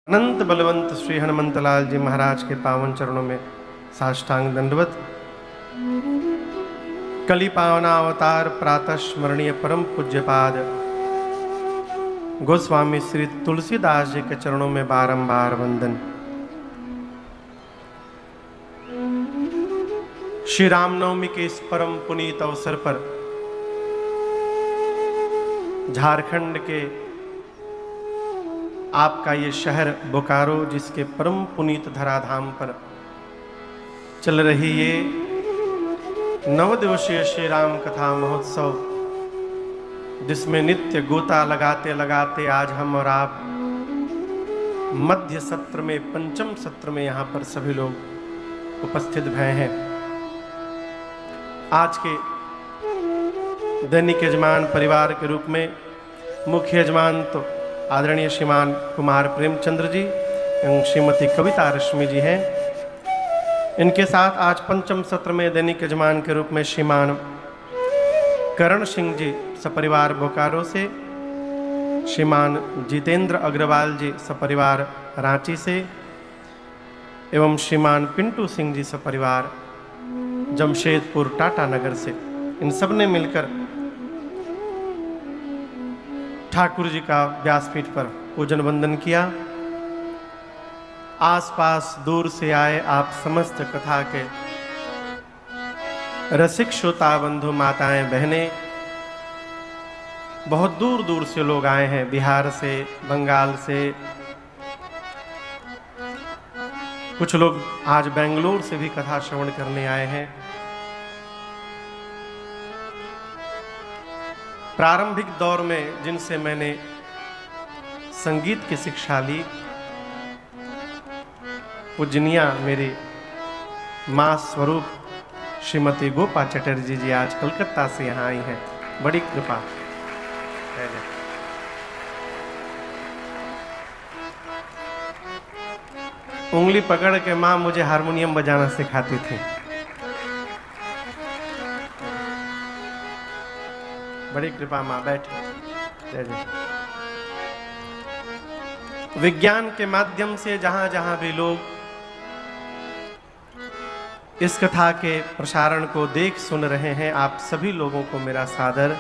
अनंत बलवंत श्री हनुमंत लाल जी महाराज के पावन चरणों में साष्टांग दंडवत। कली पावनावतार प्रातः स्मरणीय परम पूज्यपाद गोस्वामी श्री तुलसीदास जी के चरणों में बारंबार वंदन। श्री रामनवमी के इस परम पुनीत अवसर पर झारखंड के आपका ये शहर बोकारो, जिसके परम पुनीत धराधाम पर चल रही ये 9 दिवसीय श्री राम कथा महोत्सव, जिसमें नित्य गोता लगाते लगाते आज हम और आप मध्य सत्र में, पंचम सत्र में यहाँ पर सभी लोग उपस्थित भय हैं। आज के दैनिक यजमान परिवार के रूप में मुख्य यजमान तो आदरणीय श्रीमान कुमार प्रेमचंद्र जी एवं श्रीमती कविता रश्मि जी हैं। इनके साथ आज पंचम सत्र में दैनिक यजमान के रूप में श्रीमान करण सिंह जी सपरिवार बोकारो से, श्रीमान जितेंद्र अग्रवाल जी सपरिवार रांची से एवं श्रीमान पिंटू सिंह जी सपरिवार जमशेदपुर टाटा नगर से, इन सब ने मिलकर ठाकुर जी का व्यासपीठ पर पूजन वंदन किया। आसपास दूर से आए आप समस्त कथा के रसिक श्रोता बंधु माताएं बहनें, बहुत दूर दूर से लोग आए हैं, बिहार से, बंगाल से, कुछ लोग आज बेंगलोर से भी कथा श्रवण करने आए हैं। प्रारंभिक दौर में जिनसे मैंने संगीत की शिक्षा ली, पूजनिया मेरी माँ स्वरूप श्रीमती गोपा चटर्जी जी आज कलकत्ता से यहाँ आई हैं, बड़ी कृपा। उंगली पकड़ के माँ मुझे हारमोनियम बजाना सिखाती थी। बड़ी कृपा माँ, बैठे। जय जय। विज्ञान के माध्यम से जहां जहां भी लोग इस कथा के प्रसारण को देख सुन रहे हैं, आप सभी लोगों को मेरा सादर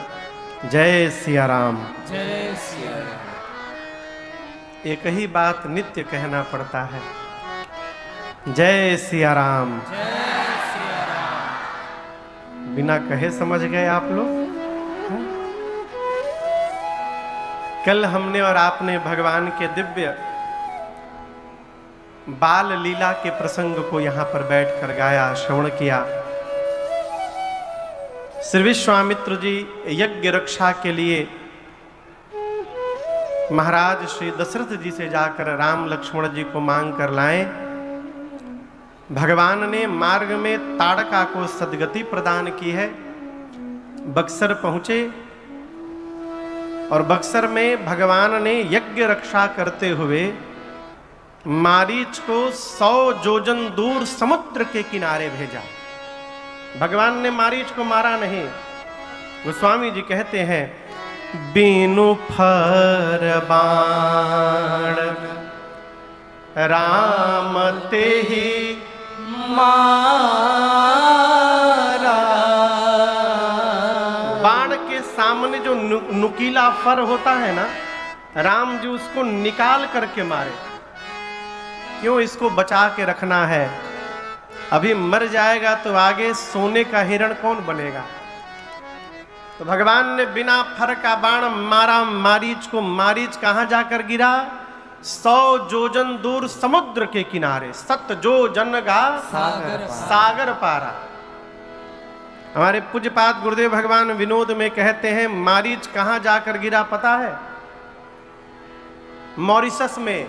जय सिया राम। जय सिया राम। एक ही बात नित्य कहना पड़ता है, जय सिया राम। जय सिया राम। बिना कहे समझ गए आप लोग। कल हमने और आपने भगवान के दिव्य बाल लीला के प्रसंग को यहां पर बैठकर गाया, श्रवण किया। श्री विश्वामित्र जी यज्ञ रक्षा के लिए महाराज श्री दशरथ जी से जाकर राम लक्ष्मण जी को मांग कर लाए। भगवान ने मार्ग में ताड़का को सद्गति प्रदान की है। बक्सर पहुंचे और बक्सर में भगवान ने यज्ञ रक्षा करते हुए मारीच को 100 योजन दूर समुद्र के किनारे भेजा। भगवान ने मारीच को मारा नहीं। गोस्वामी जी कहते हैं, बीनु फर बाण राम ते ही मारा। बाण के सामने जो नुकीला फर होता है ना, राम जी उसको निकाल करके मारे। क्यों? इसको बचा के रखना है, अभी मर जाएगा तो आगे सोने का हिरण कौन बनेगा। तो भगवान ने बिना फर का बाण मारा मारीच को। मारीच कहां जाकर गिरा? 100 योजन दूर समुद्र के किनारे। 7 योजन का सागर पारा। हमारे पूज्यपाद गुरुदेव भगवान विनोद में कहते हैं, मारीच कहां जाकर गिरा पता है? मॉरिशस में।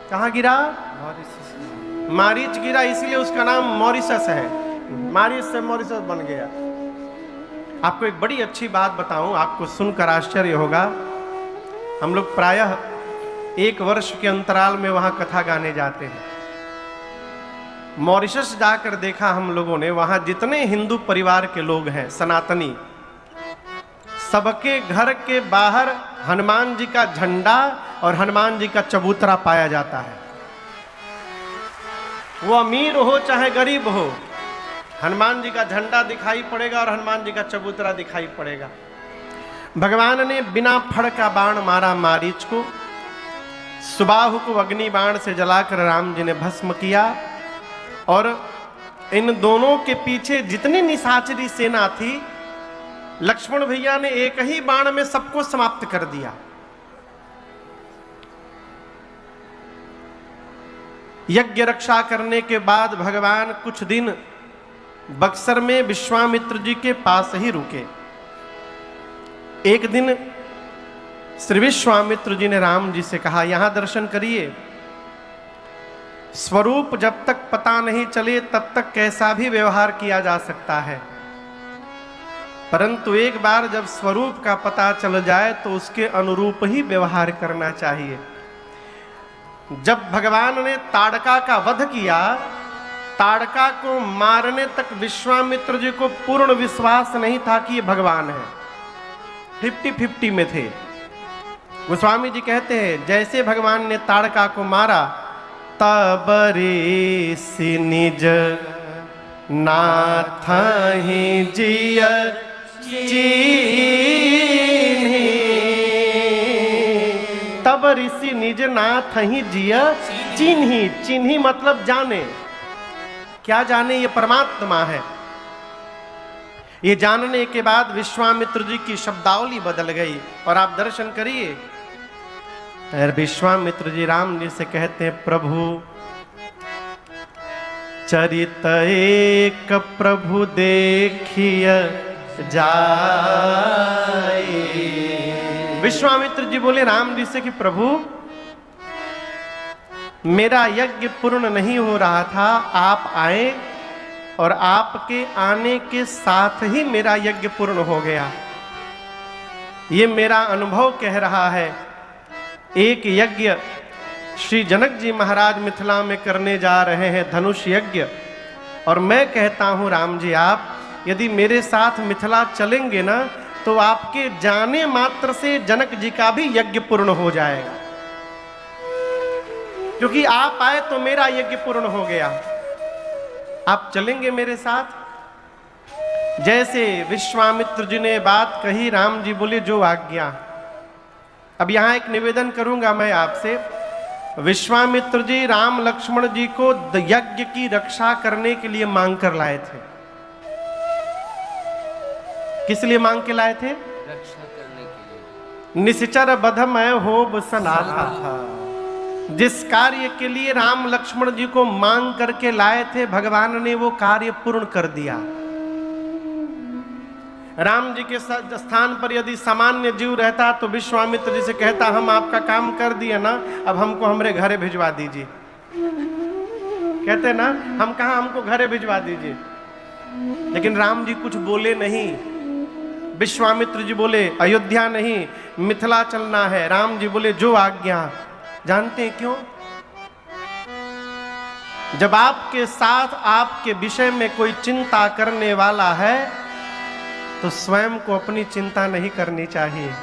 कहां गिरा? मॉरिशस में। मारीच गिरा इसलिए उसका नाम मॉरिशस है। मारीच से मॉरिशस बन गया। आपको एक बड़ी अच्छी बात बताऊं, आपको सुनकर आश्चर्य होगा। हम लोग प्रायः 1 वर्ष के अंतराल में वहां कथा गाने जाते हैं। मॉरिशस जाकर देखा हम लोगों ने, वहां जितने हिंदू परिवार के लोग हैं सनातनी, सबके घर के बाहर हनुमान जी का झंडा और हनुमान जी का चबूतरा पाया जाता है। वो अमीर हो चाहे गरीब हो, हनुमान जी का झंडा दिखाई पड़ेगा और हनुमान जी का चबूतरा दिखाई पड़ेगा। भगवान ने बिना फड़ का बाण मारा मारीच को, सुबाहु को अग्नि बाण से जलाकर राम जी ने भस्म किया। और इन दोनों के पीछे जितनी निशाचरी सेना थी, लक्ष्मण भैया ने एक ही बाण में सबको समाप्त कर दिया। यज्ञ रक्षा करने के बाद भगवान कुछ दिन बक्सर में विश्वामित्र जी के पास ही रुके। एक दिन श्री विश्वामित्र जी ने राम जी से कहा, यहां दर्शन करिए, स्वरूप जब तक पता नहीं चले तब तक कैसा भी व्यवहार किया जा सकता है, परंतु एक बार जब स्वरूप का पता चल जाए तो उसके अनुरूप ही व्यवहार करना चाहिए। जब भगवान ने ताड़का का वध किया, ताड़का को मारने तक विश्वामित्र जी को पूर्ण विश्वास नहीं था कि ये भगवान है, 50-50 में थे। गोस्वामी जी कहते हैं, जैसे भगवान ने ताड़का को मारा, तब ऋषि निज नाथ ही जिय चीन्ही। तब ऋषि निज नाथ ही जिय चिन्ही। चिन्ही मतलब जाने। क्या जाने? ये परमात्मा है। ये जानने के बाद विश्वामित्र जी की शब्दावली बदल गई। और आप दर्शन करिए, विश्वामित्र जी राम जी से कहते हैं, प्रभु चरित एक प्रभु देखिय जाए। विश्वामित्र जी बोले राम जी से कि प्रभु, मेरा यज्ञ पूर्ण नहीं हो रहा था, आप आए और आपके आने के साथ ही मेरा यज्ञ पूर्ण हो गया। ये मेरा अनुभव कह रहा है। एक यज्ञ श्री जनक जी महाराज मिथिला में करने जा रहे हैं, धनुष यज्ञ, और मैं कहता हूं राम जी, आप यदि मेरे साथ मिथिला चलेंगे ना तो आपके जाने मात्र से जनक जी का भी यज्ञ पूर्ण हो जाएगा, क्योंकि आप आए तो मेरा यज्ञ पूर्ण हो गया। आप चलेंगे मेरे साथ? जैसे विश्वामित्र जी ने बात कही, राम जी बोले जो आज्ञा। अब यहां एक निवेदन करूंगा मैं आपसे। विश्वामित्र जी राम लक्ष्मण जी को यज्ञ की रक्षा करने के लिए मांग कर लाए थे। किस लिए मांग के लाए थे? रक्षा करने के लिए। निश्चर बधमय होब सनाथा था। जिस कार्य के लिए राम लक्ष्मण जी को मांग करके लाए थे, भगवान ने वो कार्य पूर्ण कर दिया। राम जी के स्थान पर यदि सामान्य जीव रहता तो विश्वामित्र जी से कहता, हम आपका काम कर दिए ना, अब हमको हमारे घरे भिजवा दीजिए। कहते ना, हम कहा, हमको घरे भिजवा दीजिए। लेकिन राम जी कुछ बोले नहीं। विश्वामित्र जी बोले अयोध्या नहीं, मिथिला चलना है। राम जी बोले जो आज्ञा। जानते हैं क्यों? जब आपके साथ आपके विषय में कोई चिंता करने वाला है तो स्वयं को अपनी चिंता नहीं करनी चाहिए।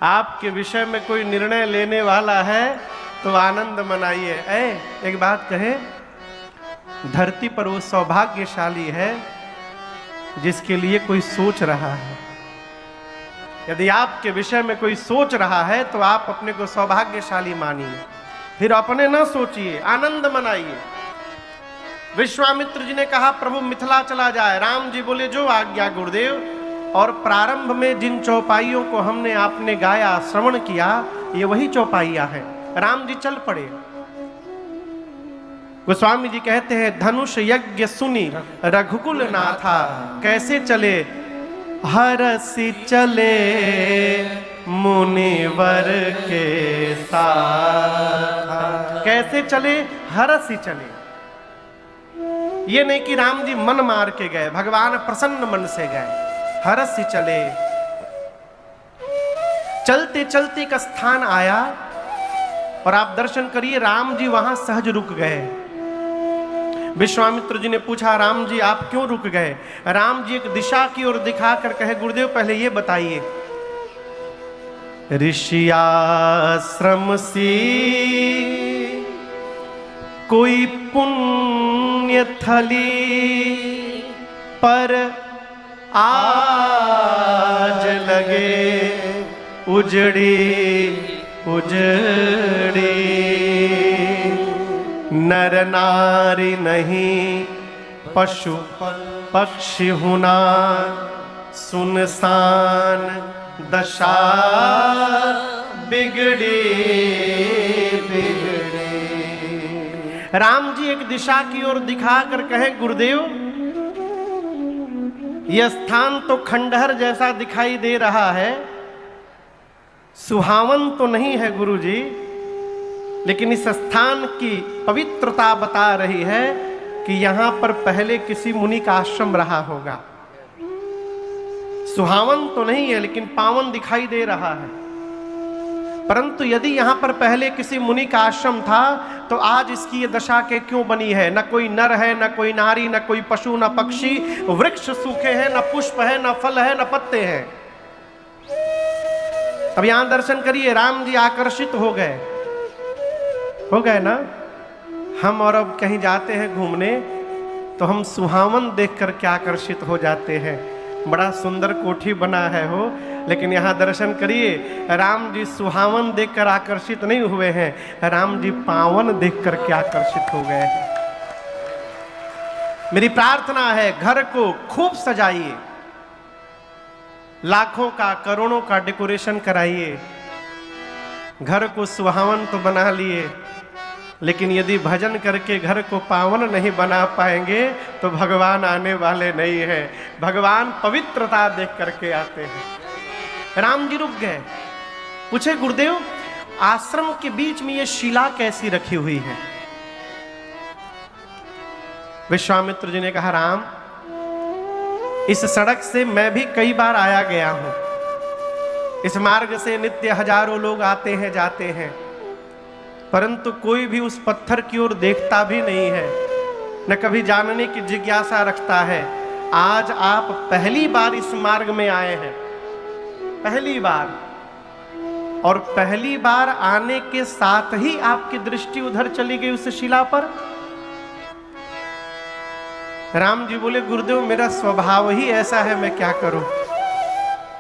आपके विषय में कोई निर्णय लेने वाला है तो आनंद मनाइए। एक बात कहे, धरती पर वो सौभाग्यशाली है जिसके लिए कोई सोच रहा है। यदि आपके विषय में कोई सोच रहा है तो आप अपने को सौभाग्यशाली मानिए, फिर अपने ना सोचिए, आनंद मनाइए। विश्वामित्र जी ने कहा, प्रभु मिथिला चला जाए। राम जी बोले जो आज्ञा गुरुदेव। और प्रारंभ में जिन चौपाइयों को हमने आपने गाया, श्रवण किया, ये वही चौपाइयां हैं। राम जी चल पड़े। गोस्वामी जी कहते हैं, धनुष यज्ञ सुनी रघुकुल नाथा। कैसे चले? हरसि चले मुनिवर के साथ। कैसे चले? हरसि चले। ये नहीं कि राम जी मन मार के गए, भगवान प्रसन्न मन से गए। हरसि चले। चलते चलते का स्थान आया और आप दर्शन करिए, राम जी वहां सहज रुक गए। विश्वामित्र जी ने पूछा, राम जी आप क्यों रुक गए? राम जी एक दिशा की ओर दिखाकर कहे, गुरुदेव पहले ये बताइए, ऋषियाश्रम सी कोई पुण्य थली पर आज लगे उजड़ी उजड़ी। नर नारी नहीं पशु पक्षी हुना सुनसान दशा बिगड़ी बिगड़ी। राम जी एक दिशा की ओर दिखाकर कहे गुरुदेव यह स्थान तो खंडहर जैसा दिखाई दे रहा है, सुहावन तो नहीं है गुरुजी, लेकिन इस स्थान की पवित्रता बता रही है कि यहां पर पहले किसी मुनि का आश्रम रहा होगा। सुहावन तो नहीं है लेकिन पावन दिखाई दे रहा है, परंतु यदि यहां पर पहले किसी मुनि का आश्रम था तो आज इसकी ये दशा के क्यों बनी है? न कोई नर है, न कोई नारी, न कोई पशु, न पक्षी, वृक्ष सूखे हैं, न पुष्प है, न फल है, न पत्ते हैं। अब यहां दर्शन करिए, राम जी आकर्षित हो गए ना। हम और अब कहीं जाते हैं घूमने तो हम सुहावन देखकर क्या आकर्षित हो जाते हैं। बड़ा सुंदर कोठी बना है हो, लेकिन यहाँ दर्शन करिए, राम जी सुहावन देखकर आकर्षित नहीं हुए हैं, राम जी पावन देखकर क्या आकर्षित हो गए हैं। मेरी प्रार्थना है घर को खूब सजाइए, लाखों का करोड़ों का डेकोरेशन कराइए, घर को सुहावन तो बना लिए, लेकिन यदि भजन करके घर को पावन नहीं बना पाएंगे तो भगवान आने वाले नहीं है। भगवान पवित्रता देख करके आते हैं। राम जी रुक गए, पूछे गुरुदेव आश्रम के बीच में ये शिला कैसी रखी हुई है? विश्वामित्र जी ने कहा राम इस सड़क से मैं भी कई बार आया गया हूं, इस मार्ग से नित्य हजारों लोग आते हैं जाते हैं, परंतु कोई भी उस पत्थर की ओर देखता भी नहीं है, न कभी जानने की जिज्ञासा रखता है। आज आप पहली बार इस मार्ग में आए हैं, पहली बार, और पहली बार आने के साथ ही आपकी दृष्टि उधर चली गई उस शिला पर। राम जी बोले गुरुदेव मेरा स्वभाव ही ऐसा है, मैं क्या करूं?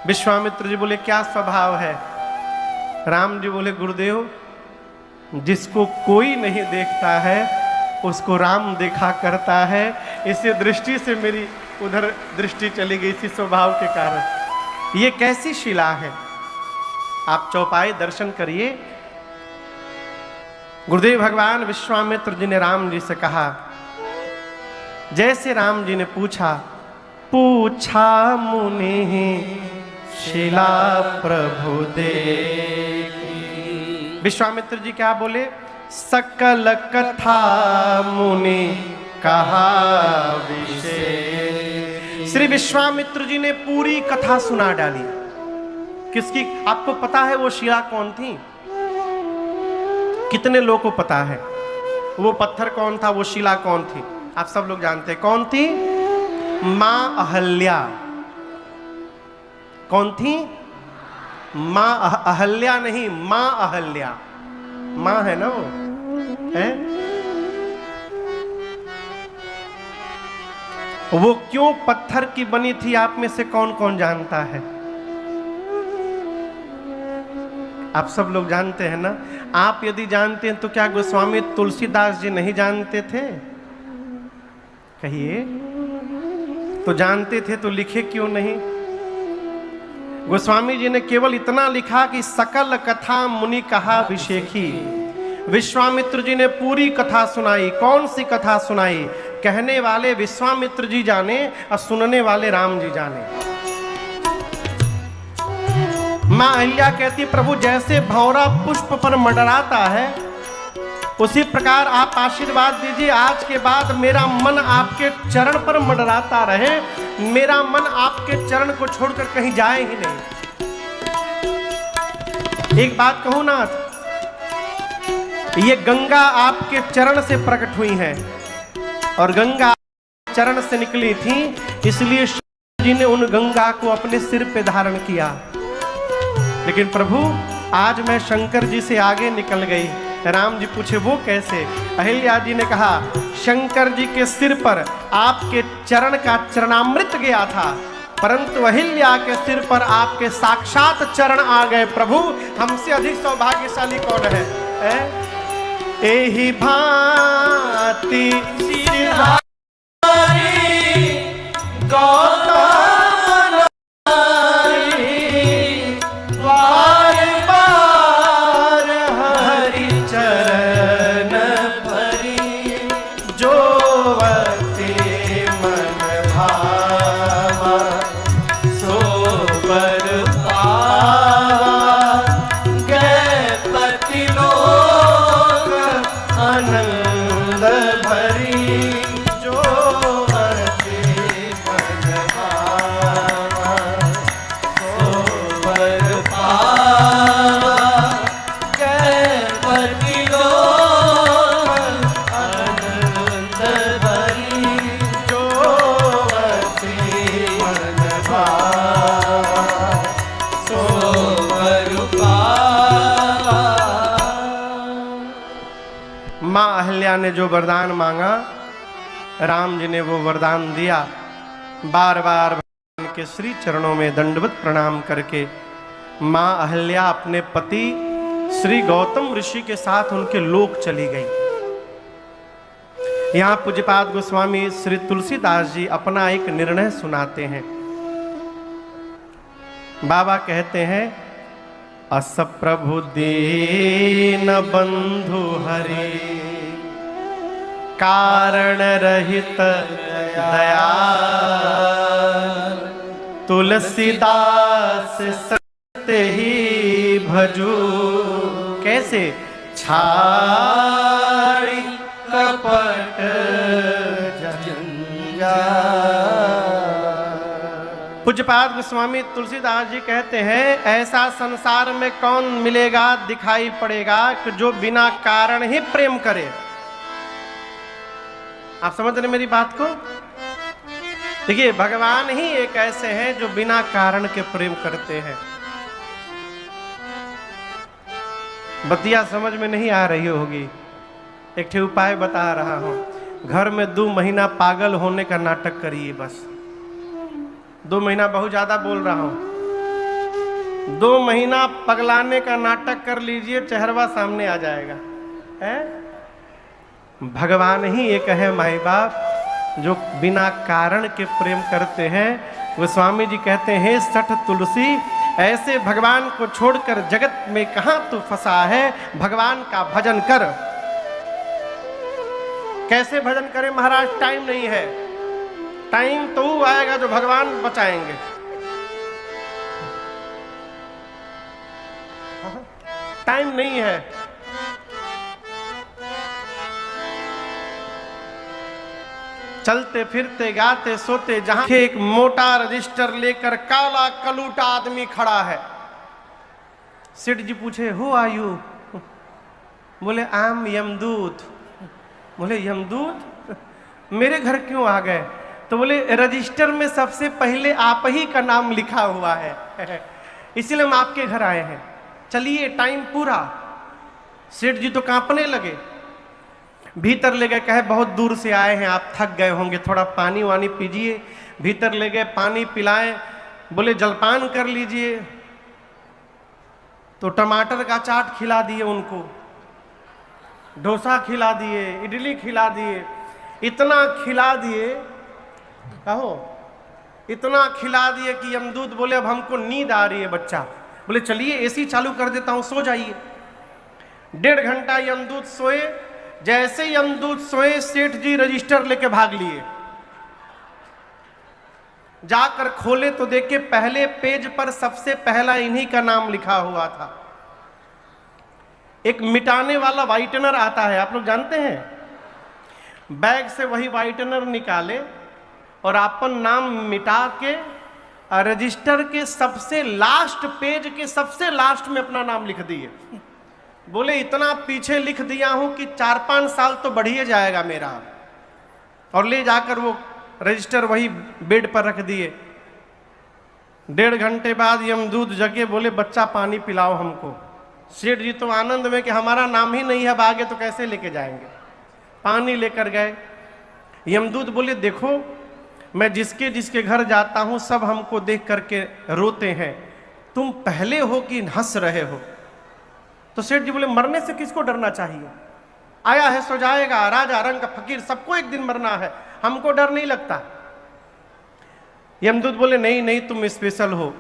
विश्वामित्र जी बोले क्या स्वभाव है? राम जी बोले गुरुदेव जिसको कोई नहीं देखता है उसको राम देखा करता है, इसी दृष्टि से मेरी उधर दृष्टि चली गई, इसी स्वभाव के कारण। ये कैसी शिला है? आप चौपाई दर्शन करिए। गुरुदेव भगवान विश्वामित्र जी ने राम जी से कहा, जैसे राम जी ने पूछा मुनि शिला प्रभु देखी। विश्वामित्र जी क्या बोले? सकल कथा मुनि कहा विशेष। श्री विश्वामित्र जी ने पूरी कथा सुना डाली। किसकी? आपको पता है वो शिला कौन थी? कितने लोगों को पता है वो पत्थर कौन था, वो शिला कौन थी? आप सब लोग जानते हैं कौन थी? मां अहल्या। कौन थी? मां अहल्या नहीं, मां अहल्या। मां है ना वो, है? वो क्यों पत्थर की बनी थी आप में से कौन कौन जानता है? आप सब लोग जानते हैं ना। आप यदि जानते हैं तो क्या गोस्वामी तुलसीदास जी नहीं जानते थे? कहिए, तो जानते थे तो लिखे क्यों नहीं? गोस्वामी जी ने केवल इतना लिखा कि सकल कथा मुनि कहा विशेखी। विश्वामित्र जी ने पूरी कथा सुनाई। कौन सी कथा सुनाई? कहने वाले विश्वामित्र जी जाने और सुनने वाले राम जी जाने। मां अहिल्या कहती, प्रभु जैसे भौरा पुष्प पर मंडराता है उसी प्रकार आप आशीर्वाद दीजिए, आज के बाद मेरा मन आपके चरण पर मंडराता रहे, मेरा मन आपके चरण को छोड़कर कहीं जाए ही नहीं। एक बात कहूं नाथ, ये गंगा आपके चरण से प्रकट हुई है और गंगा चरण से निकली थी, इसलिए शिव जी ने उन गंगा को अपने सिर पे धारण किया। लेकिन प्रभु आज मैं शंकर जी से आगे निकल गई। राम जी पूछे वो कैसे? अहिल्या जी ने कहा शंकर जी के सिर पर आपके चरण का चरणामृत गया था, परंतु अहिल्या के सिर पर आपके साक्षात चरण आ गए। प्रभु हमसे अधिक सौभाग्यशाली कौन है? एही भांति ने जो वरदान मांगा, राम जी ने वो वरदान दिया। बार बार भगवान के श्री चरणों में दंडवत प्रणाम करके मां अहिल्या अपने पति श्री गौतम ऋषि के साथ उनके लोक चली गई। यहां पूज्यपाद गोस्वामी श्री तुलसीदास जी अपना एक निर्णय सुनाते हैं। बाबा कहते हैं अस प्रभु दीन बंधु हरि कारण रहित दया तुलसीदास सत्य ही भजू। कैसे? छाड़ी कपट पूज्यपाद गोस्वामी तुलसीदास जी कहते हैं ऐसा संसार में कौन मिलेगा, दिखाई पड़ेगा कि जो बिना कारण ही प्रेम करे। आप समझ रहे मेरी बात को? देखिए भगवान ही एक ऐसे हैं जो बिना कारण के प्रेम करते हैं। बतिया समझ में नहीं आ रही होगी, एक ठे उपाय बता रहा हूं। घर में 2 महीना पागल होने का नाटक करिए, बस 2 महीना बहुत ज्यादा बोल रहा हूं। 2 महीना पगलाने का नाटक कर लीजिए, चेहरवा सामने आ जाएगा। है भगवान ही एक है माई बाप जो बिना कारण के प्रेम करते हैं। गोस्वामी जी कहते हैं सठ तुलसी ऐसे भगवान को छोड़कर जगत में कहां तू फंसा है, भगवान का भजन कर। कैसे भजन करें महाराज? टाइम नहीं है। टाइम तो आएगा जो भगवान बचाएंगे। टाइम नहीं है। चलते फिरते गाते सोते जहां एक मोटा रजिस्टर लेकर काला कलूटा आदमी खड़ा है। सेठ जी पूछे हु आर यू? बोले आम यमदूत। बोले यमदूत मेरे घर क्यों आ गए? तो बोले रजिस्टर में सबसे पहले आप ही का नाम लिखा हुआ है इसलिए हम आपके घर आए हैं। चलिए टाइम पूरा। सेठ जी तो कांपने लगे, भीतर ले गए, कहे बहुत दूर से आए हैं, आप थक गए होंगे, थोड़ा पानी वानी पीजिए। भीतर ले गए, पानी पिलाए। बोले जलपान कर लीजिए, तो टमाटर का चाट खिला दिए उनको, डोसा खिला दिए, इडली खिला दिए। इतना खिला दिए, कहो इतना खिला दिए कि यमदूत बोले अब हमको नींद आ रही है बच्चा। बोले चलिए एसी चालू कर देता हूं, सो जाइए। 1.5 घंटा यमदूत सोए। जैसे यमदूत सोए सेठ जी रजिस्टर लेके भाग लिए। जाकर खोले तो देखे पहले पेज पर सबसे पहला इन्हीं का नाम लिखा हुआ था। एक मिटाने वाला व्हाइटनर आता है, आप लोग जानते हैं। बैग से वही व्हाइटनर निकाले और अपन नाम मिटा के रजिस्टर के सबसे लास्ट पेज के सबसे लास्ट में अपना नाम लिख दिए। बोले इतना पीछे लिख दिया हूं कि 4-5 साल तो बढ़िए जाएगा मेरा। और ले जाकर वो रजिस्टर वही बेड पर रख दिए। 1.5 घंटे बाद यमदूत जगे, बोले बच्चा पानी पिलाओ हमको। सेठ जी तो आनंद में कि हमारा नाम ही नहीं है, अब आगे तो कैसे लेके जाएंगे। पानी लेकर गए। यमदूत बोले देखो मैं जिसके जिसके घर जाता हूं सब हमको देख करके रोते हैं, तुम पहले हो कि हंस रहे हो। तो सेठ जी बोले मरने से किसको डरना चाहिए, आया है सो जाएगा, राजा रंग का फकीर, सबको एक दिन मरना है, हमको डर नहीं लगता। यमदूत बोले नहीं नहीं तुम स्पेशल हो,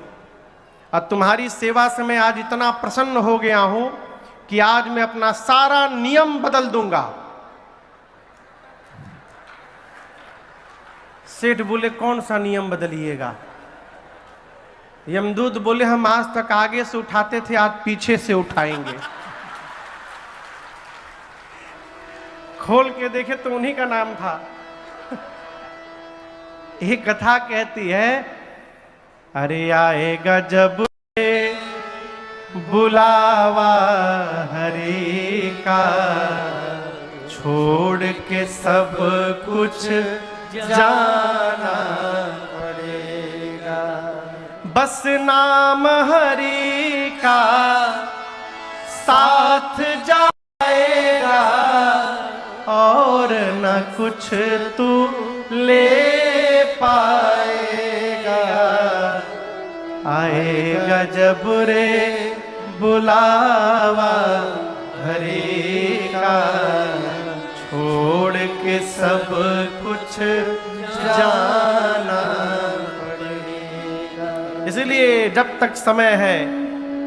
और तुम्हारी सेवा से मैं आज इतना प्रसन्न हो गया हूं कि आज मैं अपना सारा नियम बदल दूंगा। सेठ बोले कौन सा नियम बदलिएगा। यमदूत बोले हम आज तक आगे से उठाते थे, आज पीछे से उठाएंगे। खोल के देखे तो उन्हीं का नाम था। एक कथा कहती है, अरे आएगा जब बुलावा हरि का, छोड़ के सब कुछ जाना पड़ेगा। बस नाम हरि का साथ जाएगा, और न कुछ तू ले पाएगा। आएगा जब रे बुलावा हरि का, छोड़ के सब कुछ जाना पड़ेगा। इसलिए जब तक समय है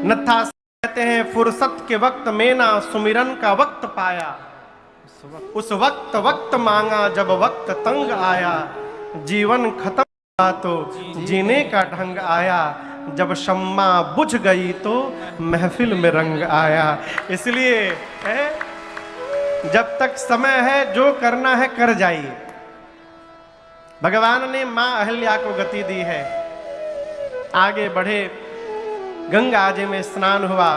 नथा कहते हैं, फुर्सत के वक्त में ना सुमिरन का वक्त पाया, उस वक्त मांगा जब वक्त तंग आया। जीवन खत्म हुआ तो जीने का ढंग आया, जब शम्मा बुझ गई तो महफिल में रंग आया। इसलिए जब तक समय है जो करना है कर जाइए। भगवान ने मां अहल्या को गति दी है, आगे बढ़े। गंगा जी में स्नान हुआ,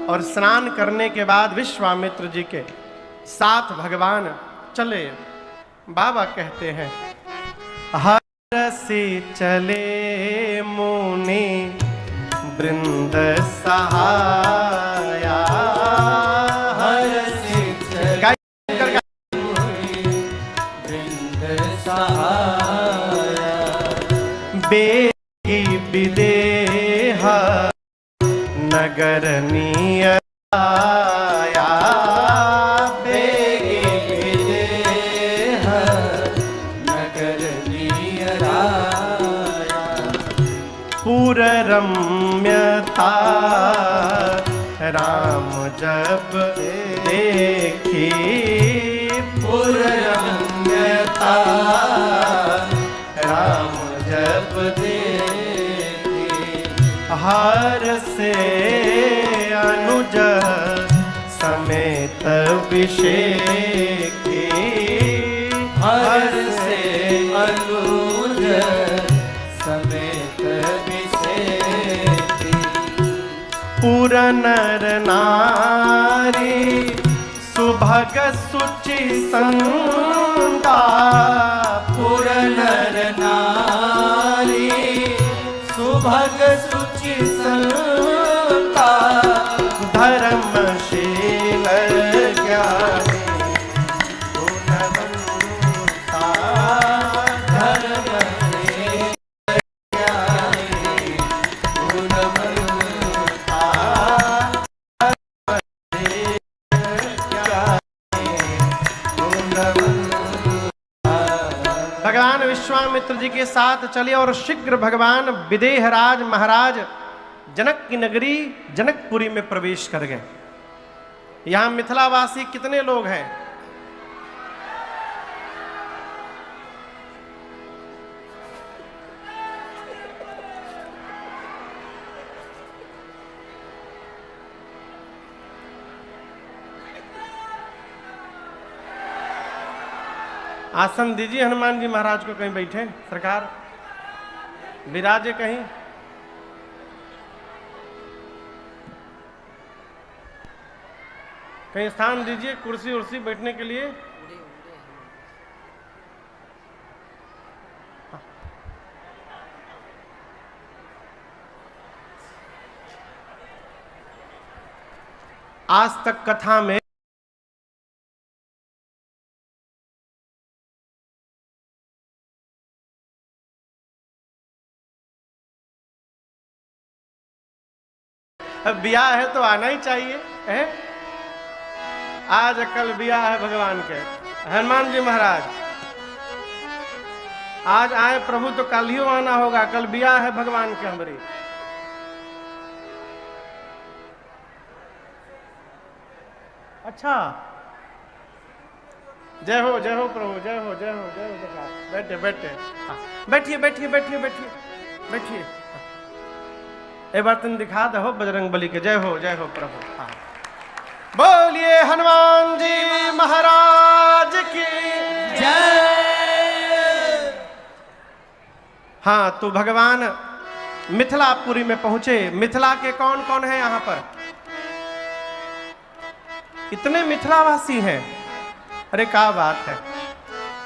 और स्नान करने के बाद विश्वामित्र जी के साथ भगवान चले। बाबा कहते हैं, हर से चले मुनि वृंद सहाया, हर से चले वृंद सहाया, बेगी विदेह नगर नियत आया। पुर रम्य था राम जब देखी, पुर रम्य था राम जब देखी, हर से अनुज समेत विषेखी, हर से अनुज समेत विषेखी। पुर नर नारी सुभग सुचि संता, पुर नर नारी सुभग सुचि संता, धर्मशील ज्ञानी गुणवंता, धर्मशील ज्ञानी गुणवंता, धर्मशील ज्ञानी गुणवंता। भगवान विश्वामित्र जी के साथ चले और शीघ्र भगवान विदेहराज महाराज जनक की नगरी जनकपुरी में प्रवेश कर गए। यहां मिथिलावासी कितने लोग हैं? आसन दीजिए हनुमान जी महाराज को, कहीं बैठे सरकार, विराजे कहीं। कहीं स्थान दीजिए कुर्सी उर्सी बैठने के लिए। आज तक कथा में ब्याह है तो आना ही चाहिए है। आज कल ब्याह है भगवान के। हनुमान जी महाराज आज आए प्रभु तो कल ही आना होगा, कल ब्याह है भगवान के हमारी। अच्छा, जय हो प्रभु, जय हो जय हो जय हो। बैठे बैठे, बैठिए बैठिए बैठिए बैठिए बैठिए। एक बार तुम दिखा दो बजरंग बली के। जय हो प्रभु। हाँ, बोलिए हनुमान जी महाराज की जय। हाँ, तो भगवान मिथिलापुरी में पहुंचे। मिथिला के कौन कौन है यहां पर? इतने मिथिलावासी हैं, अरे क्या बात है।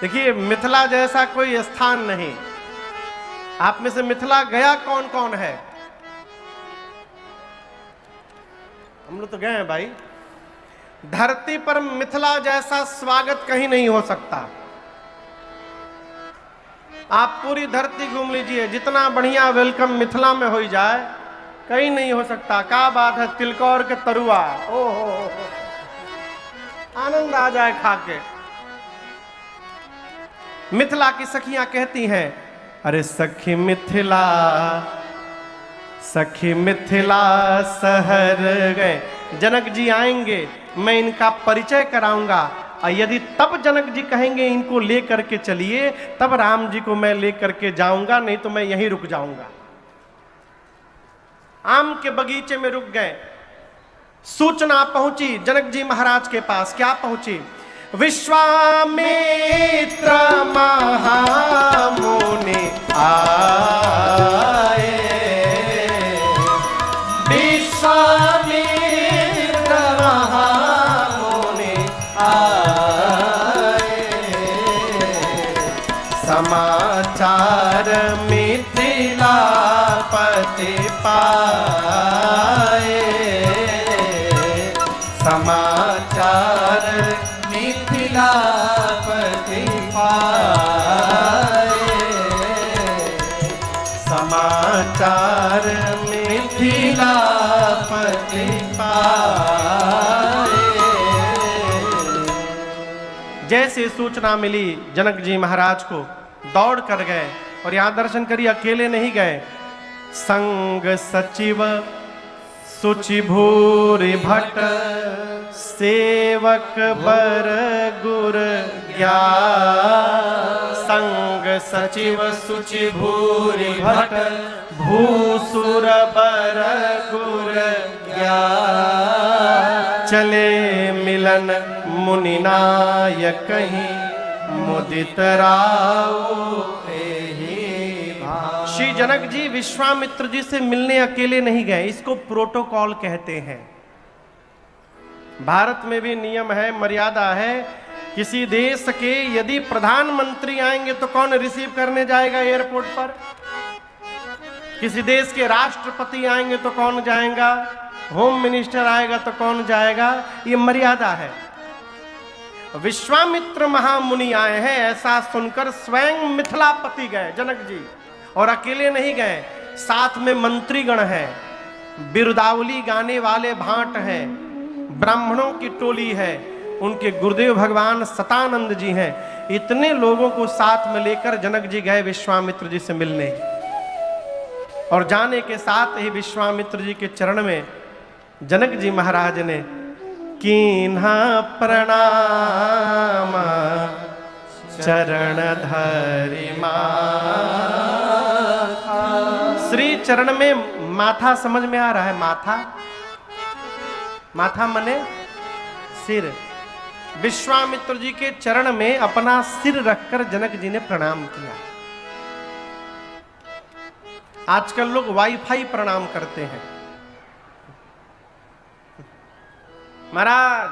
देखिए, मिथिला जैसा कोई स्थान नहीं। आप में से मिथिला गया कौन कौन है? हम लोग तो गए हैं भाई। धरती पर मिथिला जैसा स्वागत कहीं नहीं हो सकता। आप पूरी धरती घूम लीजिए, जितना बढ़िया वेलकम मिथिला में हो जाए कहीं नहीं हो सकता। क्या बात है, तिलकौर के तरुआ, ओहो आनंद आ जाए खा के। मिथिला की सखियां कहती हैं, अरे सखी मिथिला शहर गए। जनक जी आएंगे, मैं इनका परिचय कराऊंगा, और यदि तब जनक जी कहेंगे इनको लेकर के चलिए, तब राम जी को मैं लेकर के जाऊंगा, नहीं तो मैं यहीं रुक जाऊंगा। आम के बगीचे में रुक गए। सूचना पहुंची जनक जी महाराज के पास। क्या पहुंची? विश्वामित्र महामुनि आए, विश्वामित्र महामुनि आए, समाचार मिथिलापति पाए, समाचार मिथिलापति पाए, समाचार मिथिलापति पाए। जैसे सूचना मिली जनक जी महाराज को, दौड़ कर गए। और यहां दर्शन करिए, अकेले नहीं गए, संग सचिव सुचि भूरि भट्ट, सेवक बर गुर ज्ञान। संग सचिव सुचि भूरि भट्ट, भूसुर बर गुर ज्ञान। चले मिलन मुनि नायक कहीं, मुदित राव श्री जनक जी विश्वामित्र जी से मिलने अकेले नहीं गए। इसको प्रोटोकॉल कहते हैं। भारत में भी नियम है, मर्यादा है। किसी देश के यदि प्रधानमंत्री आएंगे तो कौन रिसीव करने जाएगा एयरपोर्ट पर? किसी देश के राष्ट्रपति आएंगे तो कौन जाएगा? होम मिनिस्टर आएगा तो कौन जाएगा? ये मर्यादा है। विश्वामित्र महामुनि आए हैं, ऐसा सुनकर स्वयं मिथिलापति गए जनक जी। और अकेले नहीं गए, साथ में मंत्रीगण हैं, बिरुदावली गाने वाले भाट हैं, ब्राह्मणों की टोली है, उनके गुरुदेव भगवान सतानंद जी हैं। इतने लोगों को साथ में लेकर जनक जी गए विश्वामित्र जी से मिलने। और जाने के साथ ही विश्वामित्र जी के चरण में जनक जी महाराज ने कीन्हा प्रणाम, चरण धरि माथा। श्री चरण में माथा समझ में आ रहा है? माथा, माथा मने सिर। विश्वामित्र जी के चरण में अपना सिर रखकर जनक जी ने प्रणाम किया। आजकल लोग वाईफाई प्रणाम करते हैं। महाराज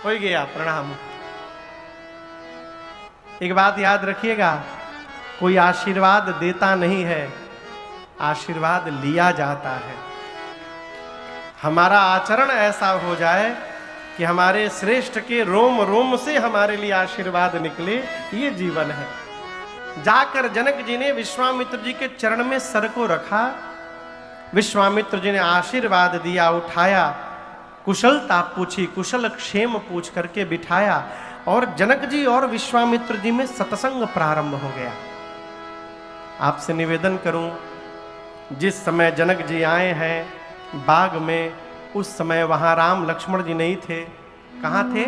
हो गया प्रणाम। एक बात याद रखिएगा, कोई आशीर्वाद देता नहीं है, आशीर्वाद लिया जाता है। हमारा आचरण ऐसा हो जाए कि हमारे श्रेष्ठ के रोम रोम से हमारे लिए आशीर्वाद निकले, ये जीवन है। जाकर जनक जी ने विश्वामित्र जी के चरण में सर को रखा, विश्वामित्र जी ने आशीर्वाद दिया, उठाया, कुशलता पूछी, कुशल क्षेम पूछ करके बिठाया और जनक जी और विश्वामित्र जी में सत्संग प्रारंभ हो गया। आपसे निवेदन करूं, जिस समय जनक जी आए हैं बाग में, उस समय वहां राम लक्ष्मण जी नहीं थे। कहां थे?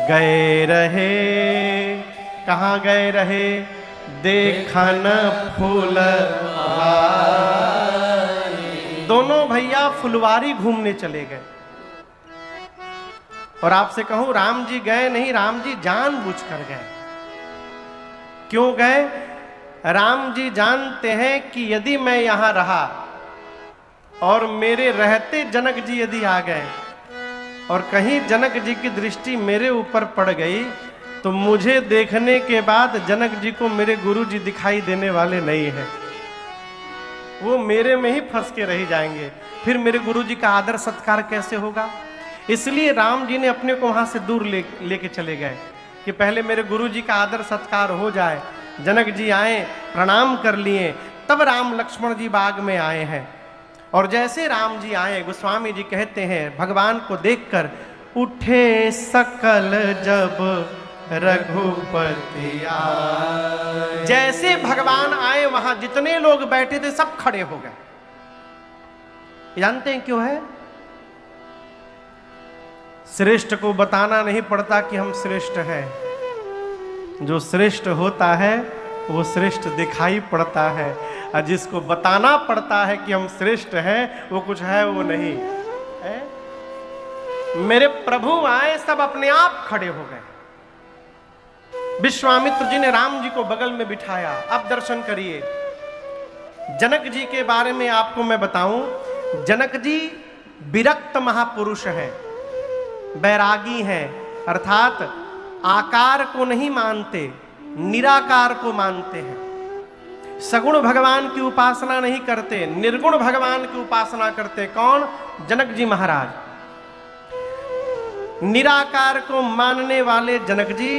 गए रहे। कहां गए रहे? देखन फूलवारी। दोनों भैया फुलवारी घूमने चले गए। और आपसे कहूं, राम जी गए नहीं, राम जी जानबूझकर गए। क्यों गए? राम जी जानते हैं कि यदि मैं यहां रहा और मेरे रहते जनक जी यदि आ गए और कहीं जनक जी की दृष्टि मेरे ऊपर पड़ गई तो मुझे देखने के बाद जनक जी को मेरे गुरु जी दिखाई देने वाले नहीं हैं। वो मेरे में ही फंस के रह जाएंगे, फिर मेरे गुरु जी का आदर सत्कार कैसे होगा? इसलिए राम जी ने अपने को वहां से दूर लेके चले गए कि पहले मेरे गुरु जी का आदर सत्कार हो जाए। जनक जी आए, प्रणाम कर लिए, तब राम लक्ष्मण जी बाग में आए हैं। और जैसे राम जी आए, गोस्वामी जी कहते हैं, भगवान को देखकर उठे सकल जब रघुपति आए। जैसे भगवान आए वहां जितने लोग बैठे थे सब खड़े हो गए। जानते हैं क्यों है? श्रेष्ठ को बताना नहीं पड़ता कि हम श्रेष्ठ हैं। जो श्रेष्ठ होता है वो श्रेष्ठ दिखाई पड़ता है, और जिसको बताना पड़ता है कि हम श्रेष्ठ हैं वो कुछ है वो नहीं है। मेरे प्रभु आए, सब अपने आप खड़े हो गए। विश्वामित्र जी ने राम जी को बगल में बिठाया। अब दर्शन करिए। जनक जी के बारे में आपको मैं बताऊं, जनक जी विरक्त महापुरुष हैं, बैरागी हैं, अर्थात आकार को नहीं मानते, निराकार को मानते हैं। सगुण भगवान की उपासना नहीं करते, निर्गुण भगवान की उपासना करते। कौन? जनक जी महाराज। निराकार को मानने वाले जनक जी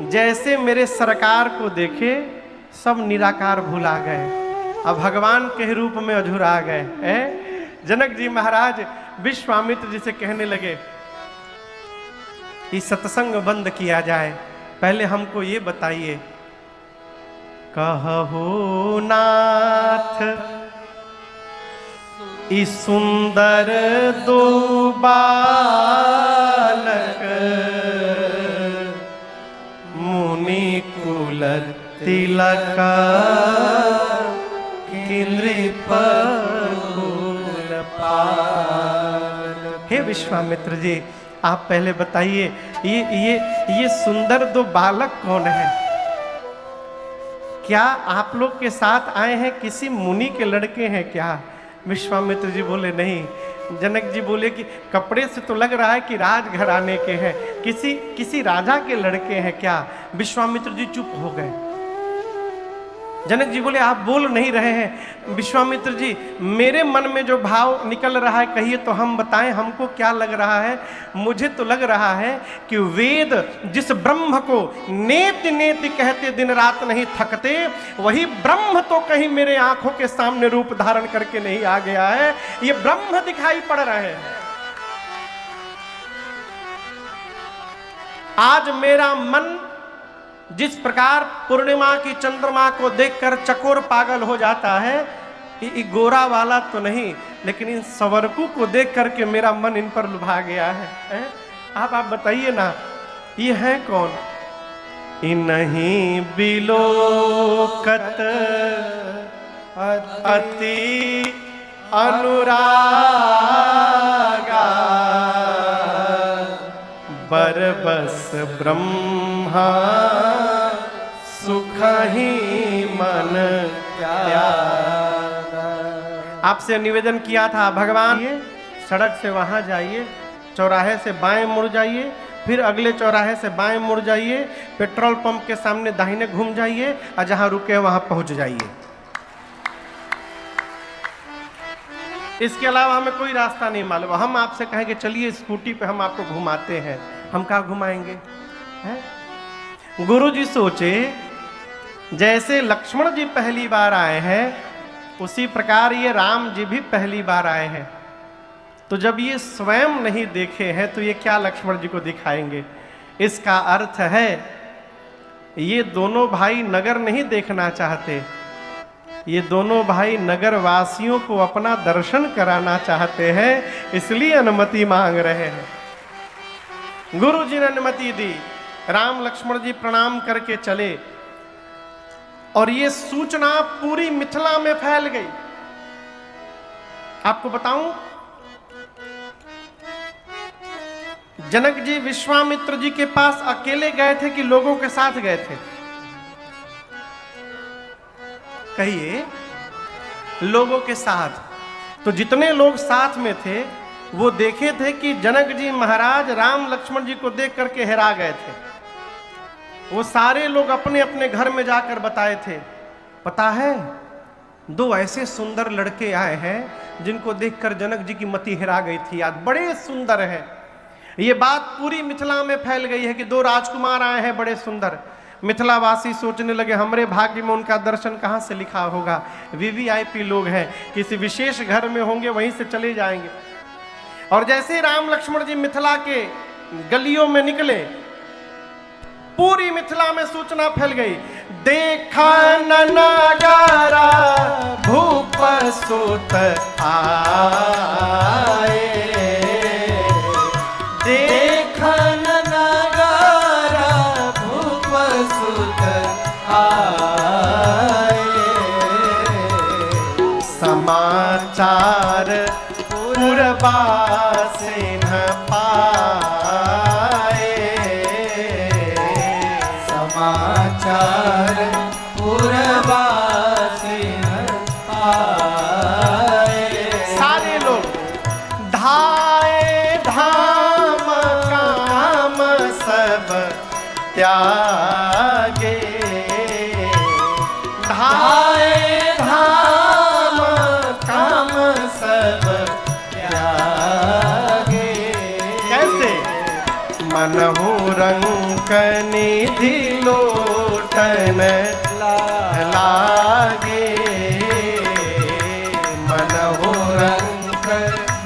जैसे मेरे सरकार को देखे सब निराकार भुला गए, अब भगवान के रूप में अधूरा गए। जनक जी महाराज विश्वामित्र जी से कहने लगे कि सत्संग बंद किया जाए, पहले हमको ये बताइए, कहो नाथ इस सुंदर दो बालक मुनि कुल तिलक नृपकुल पाल। हे विश्वामित्र जी, आप पहले बताइए ये सुंदर दो बालक कौन है? क्या आप लोग के साथ आए हैं? किसी मुनि के लड़के हैं क्या? विश्वामित्र जी बोले नहीं। जनक जी बोले कि कपड़े से तो लग रहा है कि राजघराने के हैं, किसी राजा के लड़के हैं क्या? विश्वामित्र जी चुप हो गए। जनक जी बोले आप बोल नहीं रहे हैं। विश्वामित्र जी, मेरे मन में जो भाव निकल रहा है कहिए तो हम बताएं, हमको क्या लग रहा है? मुझे तो लग रहा है कि वेद जिस ब्रह्म को नेति नेति कहते दिन रात नहीं थकते, वही ब्रह्म तो कहीं मेरे आंखों के सामने रूप धारण करके नहीं आ गया है। ये ब्रह्म दिखाई पड़ रहे हैं। आज मेरा मन जिस प्रकार पूर्णिमा की चंद्रमा को देखकर चकोर पागल हो जाता है, ये गोरा वाला तो नहीं, लेकिन इन सवरकू को देख करके मेरा मन इन पर लुभा गया है। आप बताइए ना, ये है कौन? इन्हीं बिलोकत अति अनुरागा बरबस ब्रह्मा सुख ही मन त्यागा। आपसे निवेदन किया था भगवान, ये सड़क से वहां जाइए, चौराहे से बाएं मुड़ जाइए, फिर अगले चौराहे से बाएं मुड़ जाइए, पेट्रोल पंप के सामने दाहिने घूम जाइए और जहां रुके वहां पहुंच जाइए। इसके अलावा हमें कोई रास्ता नहीं मालूम। हम आपसे कहें कि चलिए स्कूटी पे हम आपको घुमाते हैं, हम कहाँ घुमाएंगे? हैं? गुरु जी सोचे जैसे लक्ष्मण जी पहली बार आए हैं, उसी प्रकार ये राम जी भी पहली बार आए हैं। तो जब ये स्वयं नहीं देखे हैं तो ये क्या लक्ष्मण जी को दिखाएंगे? इसका अर्थ है ये दोनों भाई नगर नहीं देखना चाहते, ये दोनों भाई नगर वासियों को अपना दर्शन कराना चाहते हैं, इसलिए अनुमति मांग रहे हैं। गुरु जी ने अनुमति दी, राम लक्ष्मण जी प्रणाम करके चले और ये सूचना पूरी मिथिला में फैल गई। आपको बताऊं, जनक जी विश्वामित्र जी के पास अकेले गए थे कि लोगों के साथ गए थे? कहिए, लोगों के साथ। तो जितने लोग साथ में थे वो देखे थे कि जनक जी महाराज राम लक्ष्मण जी को देख करके हैरा गए थे। वो सारे लोग अपने अपने घर में जाकर बताए थे, पता है 2 ऐसे सुंदर लड़के आए हैं जिनको देखकर जनक जी की मति हिरा गई थी, आज बड़े सुंदर है। ये बात पूरी मिथिला में फैल गई है कि 2 राजकुमार आए हैं बड़े सुंदर। मिथिलावासी सोचने लगे हमारे भाग्य में उनका दर्शन कहाँ से लिखा होगा, वीवीआईपी लोग हैं, किसी विशेष घर में होंगे, वहीं से चले जाएंगे। और जैसे राम लक्ष्मण जी मिथिला के गलियों में निकले, पूरी मिथिला में सूचना फैल गई, देखा नगारा भूप सुत आए, देखा नगारा भूप सुत आए, समाचार पुरबासे न पाए, समाचार पुरबासे न पाए। सारे लोग धाए धाम काम सब त्यागे, धाए धाम काम सब त्यागे। कैसे? मनहु रंक निधि लोटन लागे, मनहु रंक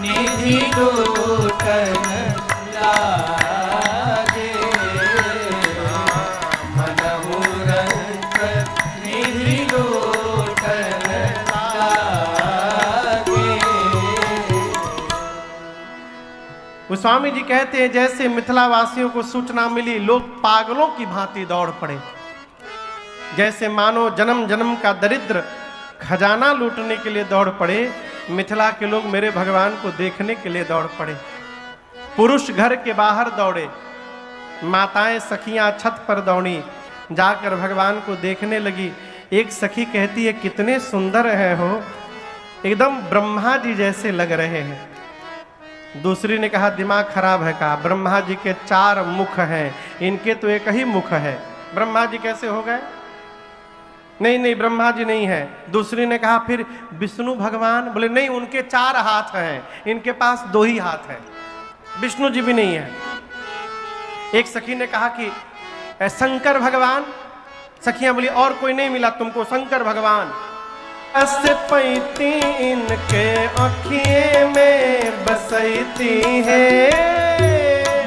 निधि लोटन लागे, मनहु रंक निधि लोटन लागे। गोस्वामी जी कहते हैं जैसे मिथिला वासियों को सूचना मिली, लोग पागलों की भांति दौड़ पड़े, जैसे मानो जन्म जन्म का दरिद्र खजाना लूटने के लिए दौड़ पड़े। मिथिला के लोग मेरे भगवान को देखने के लिए दौड़ पड़े। पुरुष घर के बाहर दौड़े, माताएं सखियां छत पर दौड़ी, जाकर भगवान को देखने लगी। एक सखी कहती है कितने सुंदर है हो, एकदम ब्रह्मा जी जैसे लग रहे हैं। दूसरी ने कहा दिमाग खराब है, कहा ब्रह्मा जी के 4 मुख हैं, इनके तो एक ही मुख है, ब्रह्मा जी कैसे हो गए? नहीं नहीं ब्रह्मा जी नहीं है। दूसरी ने कहा फिर विष्णु भगवान? बोले नहीं, उनके 4 हाथ हैं, इनके पास 2 ही हाथ हैं, विष्णु जी भी नहीं है। एक सखी ने कहा कि शंकर भगवान? सखियां बोली और कोई नहीं मिला तुमको, शंकर भगवान। ऐसे पैती इनके अखिए में बसैती है,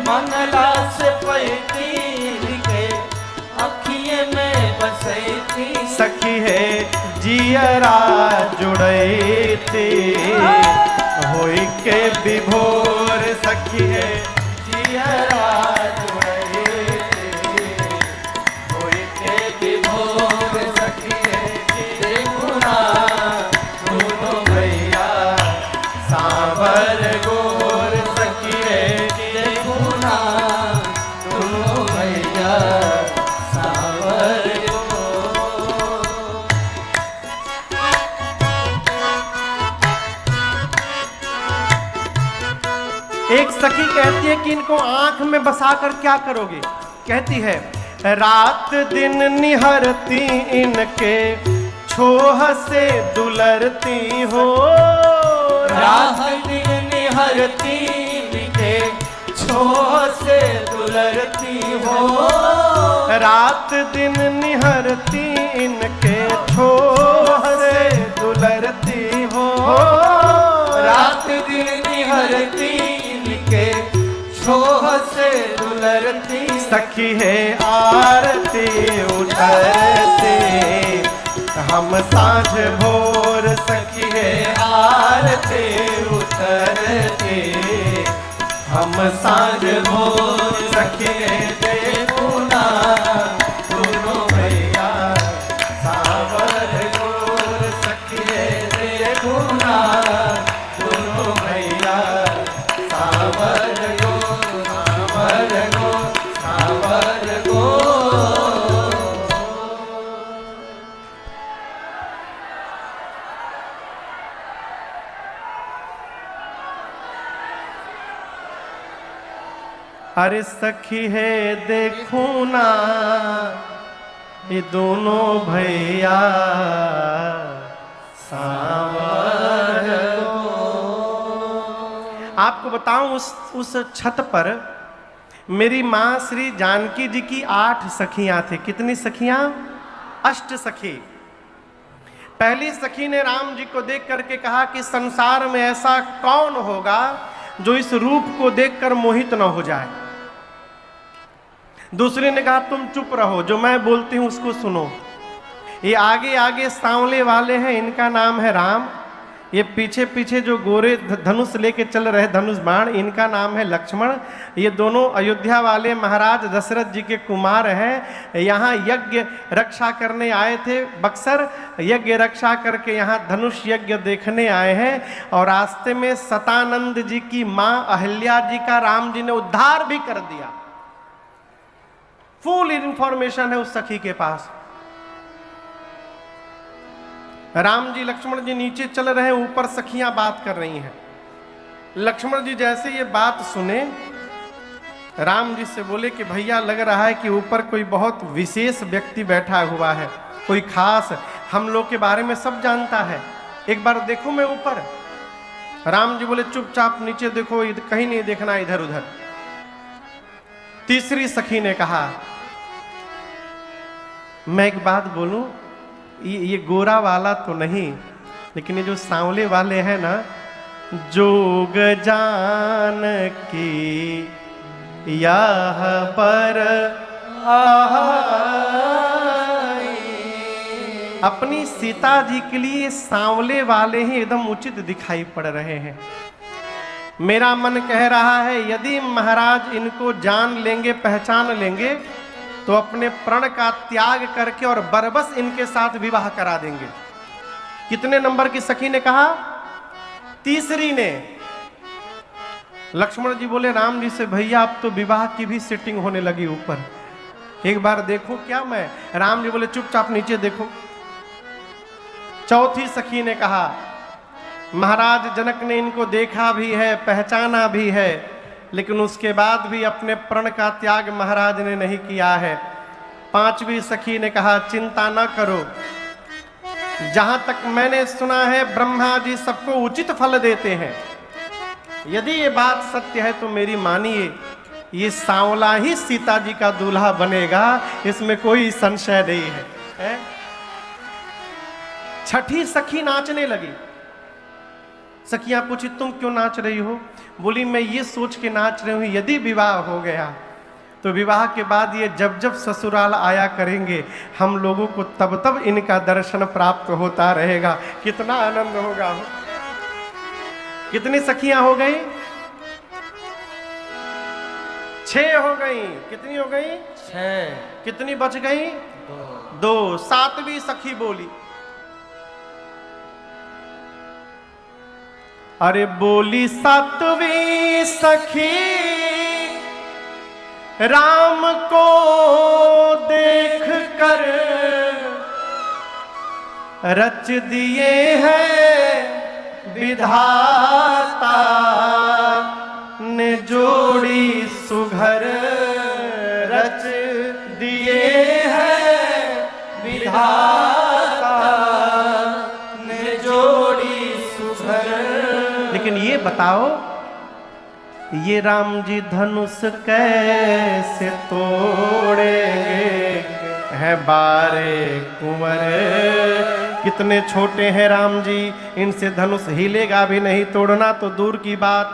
मंगला से पैती इनके अखिए में बसैती, सखी है जियरा जुड़ैती, होई के विभोर सखी है जियरा जुड़ैती, होई के विभोर सखी है। देखुना दोनों भैया सांवर गोर सखी है, देखुना दोनों भैया सांवर गोर। एक सखी कहती है कि इनको आंख में बसाकर क्या करोगे? कहती है रात दिन निहरती इनके छोह से दुलरती हो, रात दिन निहरती इनके छोह से दुलरती हो। रात दिन निहरती इनके छोह से दुलरती हो। रात दिन निहरती इनके छोह से दुलरती। सखी है आरती उतरती हम साँझ भोर, सखी है आरती उतरती हम साँझ भोर। सखी देखो ना दोनों भैया सावर गोर। सखी देखो ना दोनों भैया सावर गोर, सावर गोर, सावर गोर। अरे सखी है देखो ना ये दोनों भैया सावर गोर। आपको बताऊं उस छत पर मेरी माँ श्री जानकी जी की 8 सखियां थी। कितनी सखियां? 8 सखी। पहली सखी ने राम जी को देख करके कहा कि संसार में ऐसा कौन होगा जो इस रूप को देखकर मोहित न हो जाए। दूसरी ने कहा तुम चुप रहो, जो मैं बोलती हूं उसको सुनो। ये आगे आगे सांवले वाले हैं, इनका नाम है राम। ये पीछे पीछे जो गोरे धनुष लेके चल रहे धनुष बाण, इनका नाम है लक्ष्मण। ये दोनों अयोध्या वाले महाराज दशरथ जी के कुमार हैं। यहाँ यज्ञ रक्षा करने आए थे, बक्सर यज्ञ रक्षा करके यहाँ धनुष यज्ञ देखने आए हैं। और रास्ते में सतानंद जी की माँ अहिल्या जी का राम जी ने उद्धार भी कर दिया। फुल इंफॉर्मेशन है उस सखी के पास। राम जी लक्ष्मण जी नीचे चल रहे हैं, ऊपर सखियां बात कर रही हैं। लक्ष्मण जी जैसे ये बात सुने, राम जी से बोले कि भैया लग रहा है कि ऊपर कोई बहुत विशेष व्यक्ति बैठा हुआ है, कोई खास, हम लोग के बारे में सब जानता है, एक बार देखो मैं ऊपर। राम जी बोले चुपचाप नीचे देखो, कहीं नहीं देखना इधर उधर। तीसरी सखी ने कहा मैं एक बात बोलूं, ये गोरा वाला तो नहीं, लेकिन ये जो सांवले वाले हैं ना, जोग जान की यह पर अपनी सीता जी के लिए सांवले वाले ही एकदम उचित दिखाई पड़ रहे हैं। मेरा मन कह रहा है यदि महाराज इनको जान लेंगे, पहचान लेंगे, तो अपने प्रण का त्याग करके और बरबस इनके साथ विवाह करा देंगे। कितने नंबर की सखी ने कहा? तीसरी ने। लक्ष्मण जी बोले राम जी से भैया अब तो विवाह की भी सेटिंग होने लगी ऊपर, एक बार देखो क्या मैं। राम जी बोले चुपचाप नीचे देखो। चौथी सखी ने कहा महाराज जनक ने इनको देखा भी है, पहचाना भी है, लेकिन उसके बाद भी अपने प्रण का त्याग महाराज ने नहीं किया है। पांचवी सखी ने कहा चिंता न करो, जहां तक मैंने सुना है ब्रह्मा जी सबको उचित फल देते हैं। यदि ये बात सत्य है तो मेरी मानिए, ये सांवला ही सीता जी का दूल्हा बनेगा, इसमें कोई संशय नहीं है। छठी सखी नाचने लगी। सखियां पूछी तुम क्यों नाच रही हो? बोली मैं ये सोच के नाच रही हूं यदि विवाह हो गया तो विवाह के बाद ये जब जब ससुराल आया करेंगे, हम लोगों को तब तब इनका दर्शन प्राप्त होता रहेगा। कितना आनंद होगा। कितनी सखियां हो गई? 6 हो गई। कितनी हो गई? 6। कितनी बच गई? 2। 7वीं सखी बोली, अरे बोली 7वीं सखी राम को देख कर रच दिए हैं विधाता ने जोड़ी सुघर रच दिए हैं विधाता ने जोड़ी सुघर बताओ ये राम जी धनुष कैसे तोड़ेंगे, है बारे कुंवर। कितने छोटे हैं राम जी, इनसे धनुष हिलेगा भी नहीं, तोड़ना तो दूर की बात।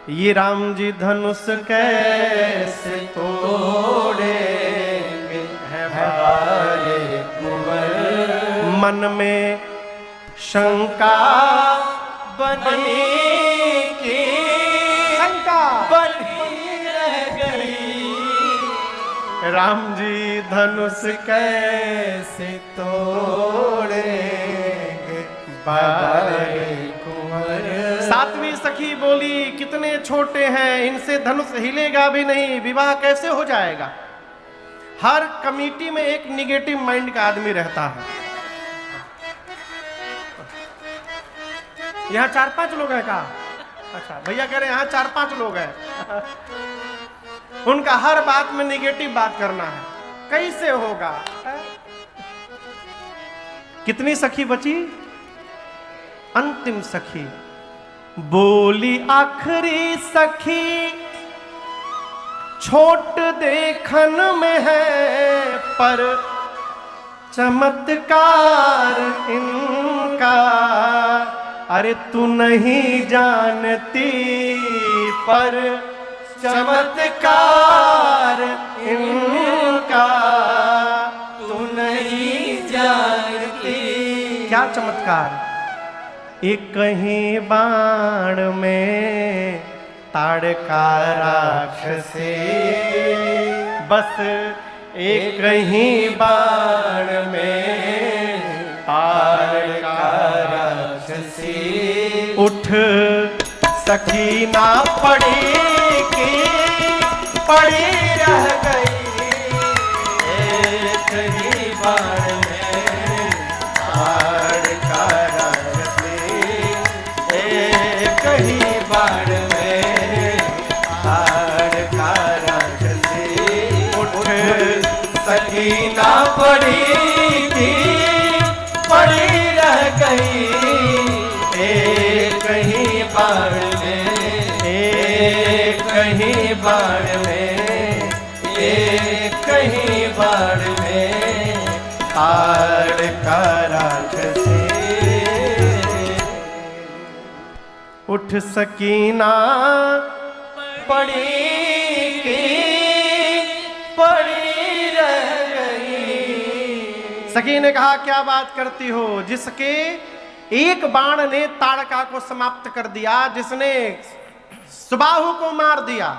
ये राम जी धनुष कैसे तोड़ेंगे, है बारे कुंवर। मन में शंका बनी की शंका बनी रह गई, राम जी धनुष कैसे तोड़ेंगे बारे कुंवर। सातवीं सखी बोली कितने छोटे हैं, इनसे धनुष हिलेगा भी नहीं, विवाह कैसे हो जाएगा। हर कमेटी में एक निगेटिव माइंड का आदमी रहता है। यहाँ 4-5 लोग हैं का? अच्छा भैया कह रहे हैं यहाँ 4-5 लोग हैं। उनका हर बात में निगेटिव बात करना है, कैसे होगा। कितनी सखी बची? अंतिम सखी बोली आखिरी सखी, छोट देखन में है पर चमत्कार इनका। अरे तू नहीं जानती पर चमत्कार इनका, तू नहीं जानती। क्या चमत्कार? एक कहीं बाण में ताड़का राक्षसी, बस एक कहीं बाण में ताड़का राक्षसी। उठ सखी ना पड़ी की पड़ी रह गई, एक ही बाण में ताड़का राक्षसी। एक ही बाण में ताड़का राक्षसी। उठ सखी ना पड़ी थी पड़ी रह गई, एक ही बाण में एक ही बाण में एक ही बाण में ताड़का राक्षसी। उठ सकीना पड़ी की पड़ी रह गई। सखी ने कहा क्या बात करती हो, जिसके एक बाण ने ताड़का को समाप्त कर दिया, जिसने सुबाहु को मार दिया,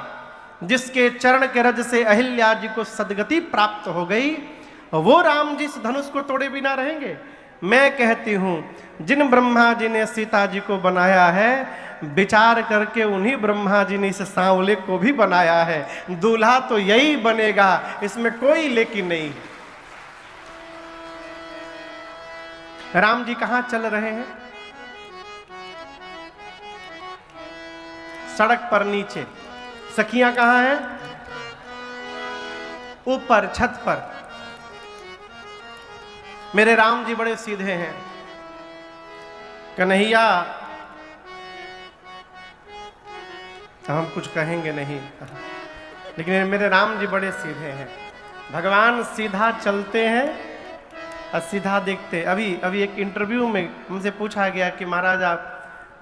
जिसके चरण के रज से अहिल्या जी को सदगति प्राप्त हो गई, वो राम जी इस धनुष को तोड़े बिना रहेंगे। मैं कहती हूं जिन ब्रह्मा जी ने सीता जी को बनाया है, विचार करके उन्हीं ब्रह्मा जी ने इस सांवले को भी बनाया है। दूल्हा तो यही बनेगा, इसमें कोई लेकिन नहीं। राम जी कहां चल रहे हैं? सड़क पर नीचे। सखियां कहां हैं? ऊपर छत पर। मेरे राम जी बड़े सीधे हैं। कन्हैया हम कुछ कहेंगे नहीं, लेकिन मेरे राम जी बड़े सीधे हैं। भगवान सीधा चलते हैं और सीधा देखते। अभी एक इंटरव्यू में हमसे पूछा गया कि महाराज आप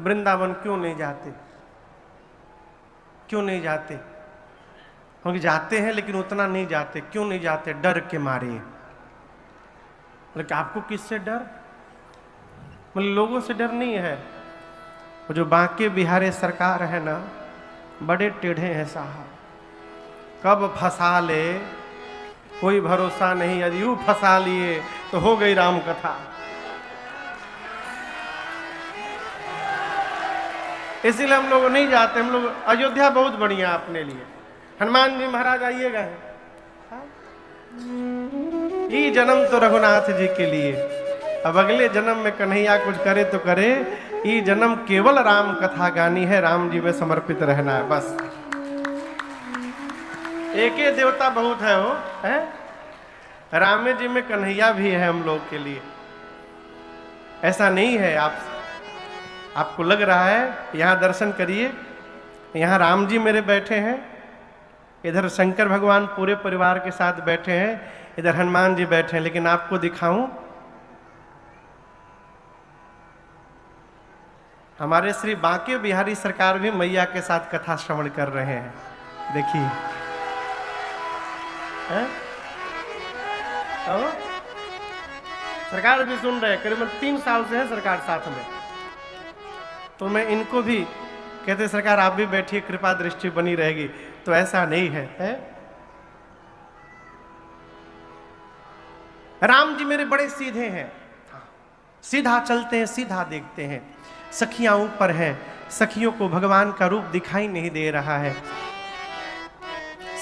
वृंदावन क्यों नहीं जाते, क्यों नहीं जाते? क्योंकि जाते हैं लेकिन उतना नहीं जाते। क्यों नहीं जाते? डर के मारे। लेकिन आपको किससे डर? मतलब लोगों से डर नहीं है। वो जो बांके बिहारी सरकार है ना, बड़े टेढ़े हैं साहब। कब फंसा ले कोई भरोसा नहीं। यदि यूं फंसा लिए तो हो गई राम कथा। इसीलिए हम लोग नहीं जाते। हम लोग अयोध्या बहुत बढ़िया अपने लिए। हनुमान जी महाराज आइएगा। ये जन्म तो रघुनाथ जी के लिए, अब अगले जन्म में कन्हैया कुछ करे तो करे। ये जन्म केवल राम कथा गानी है, राम जी में समर्पित रहना है बस। एक ही देवता बहुत है वो है। रामे जी में कन्हैया भी है हम लोग के लिए। ऐसा नहीं है। आपको लग रहा है, यहाँ दर्शन करिए, यहाँ राम जी मेरे बैठे हैं, इधर शंकर भगवान पूरे परिवार के साथ बैठे हैं, इधर हनुमान जी बैठे हैं। लेकिन आपको दिखाऊं, हमारे श्री बांके बिहारी सरकार भी मैया के साथ कथा श्रवण कर रहे हैं। देखिए, तो सरकार भी सुन रहे हैं, करीबन 3 साल से है सरकार साथ में। तो मैं इनको भी कहते, सरकार आप भी बैठिए, कृपा दृष्टि बनी रहेगी। तो ऐसा नहीं है, राम जी मेरे बड़े सीधे हैं, सीधा चलते हैं, सीधा देखते हैं। सखियां ऊपर हैं, सखियों को भगवान का रूप दिखाई नहीं दे रहा है।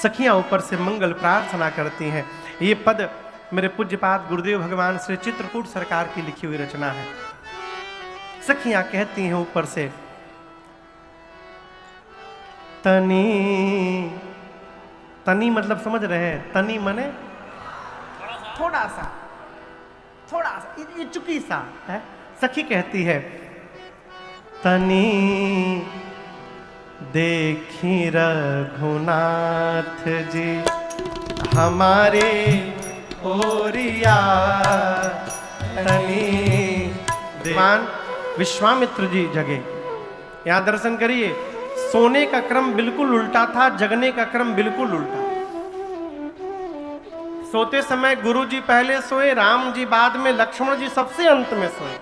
सखियां ऊपर से मंगल प्रार्थना करती हैं। ये पद मेरे पूज्यपाद गुरुदेव भगवान श्री चित्रकूट सरकार की लिखी हुई रचना है। सखियां कहती हैं ऊपर से, तनी, तनी मतलब समझ रहे हैं, तनी मने थोड़ा सा, थोड़ा सा, ये चुकी सा है। सखी कहती है, तनी देखी रघुनाथ जी हमारे ओरिया, तनी देवान विश्वामित्र जी जगे। यहां दर्शन करिए, सोने का क्रम बिल्कुल उल्टा था, जगने का क्रम बिल्कुल उल्टा। सोते समय गुरु जी पहले सोए, राम जी बाद में, लक्ष्मण जी सबसे अंत में सोए।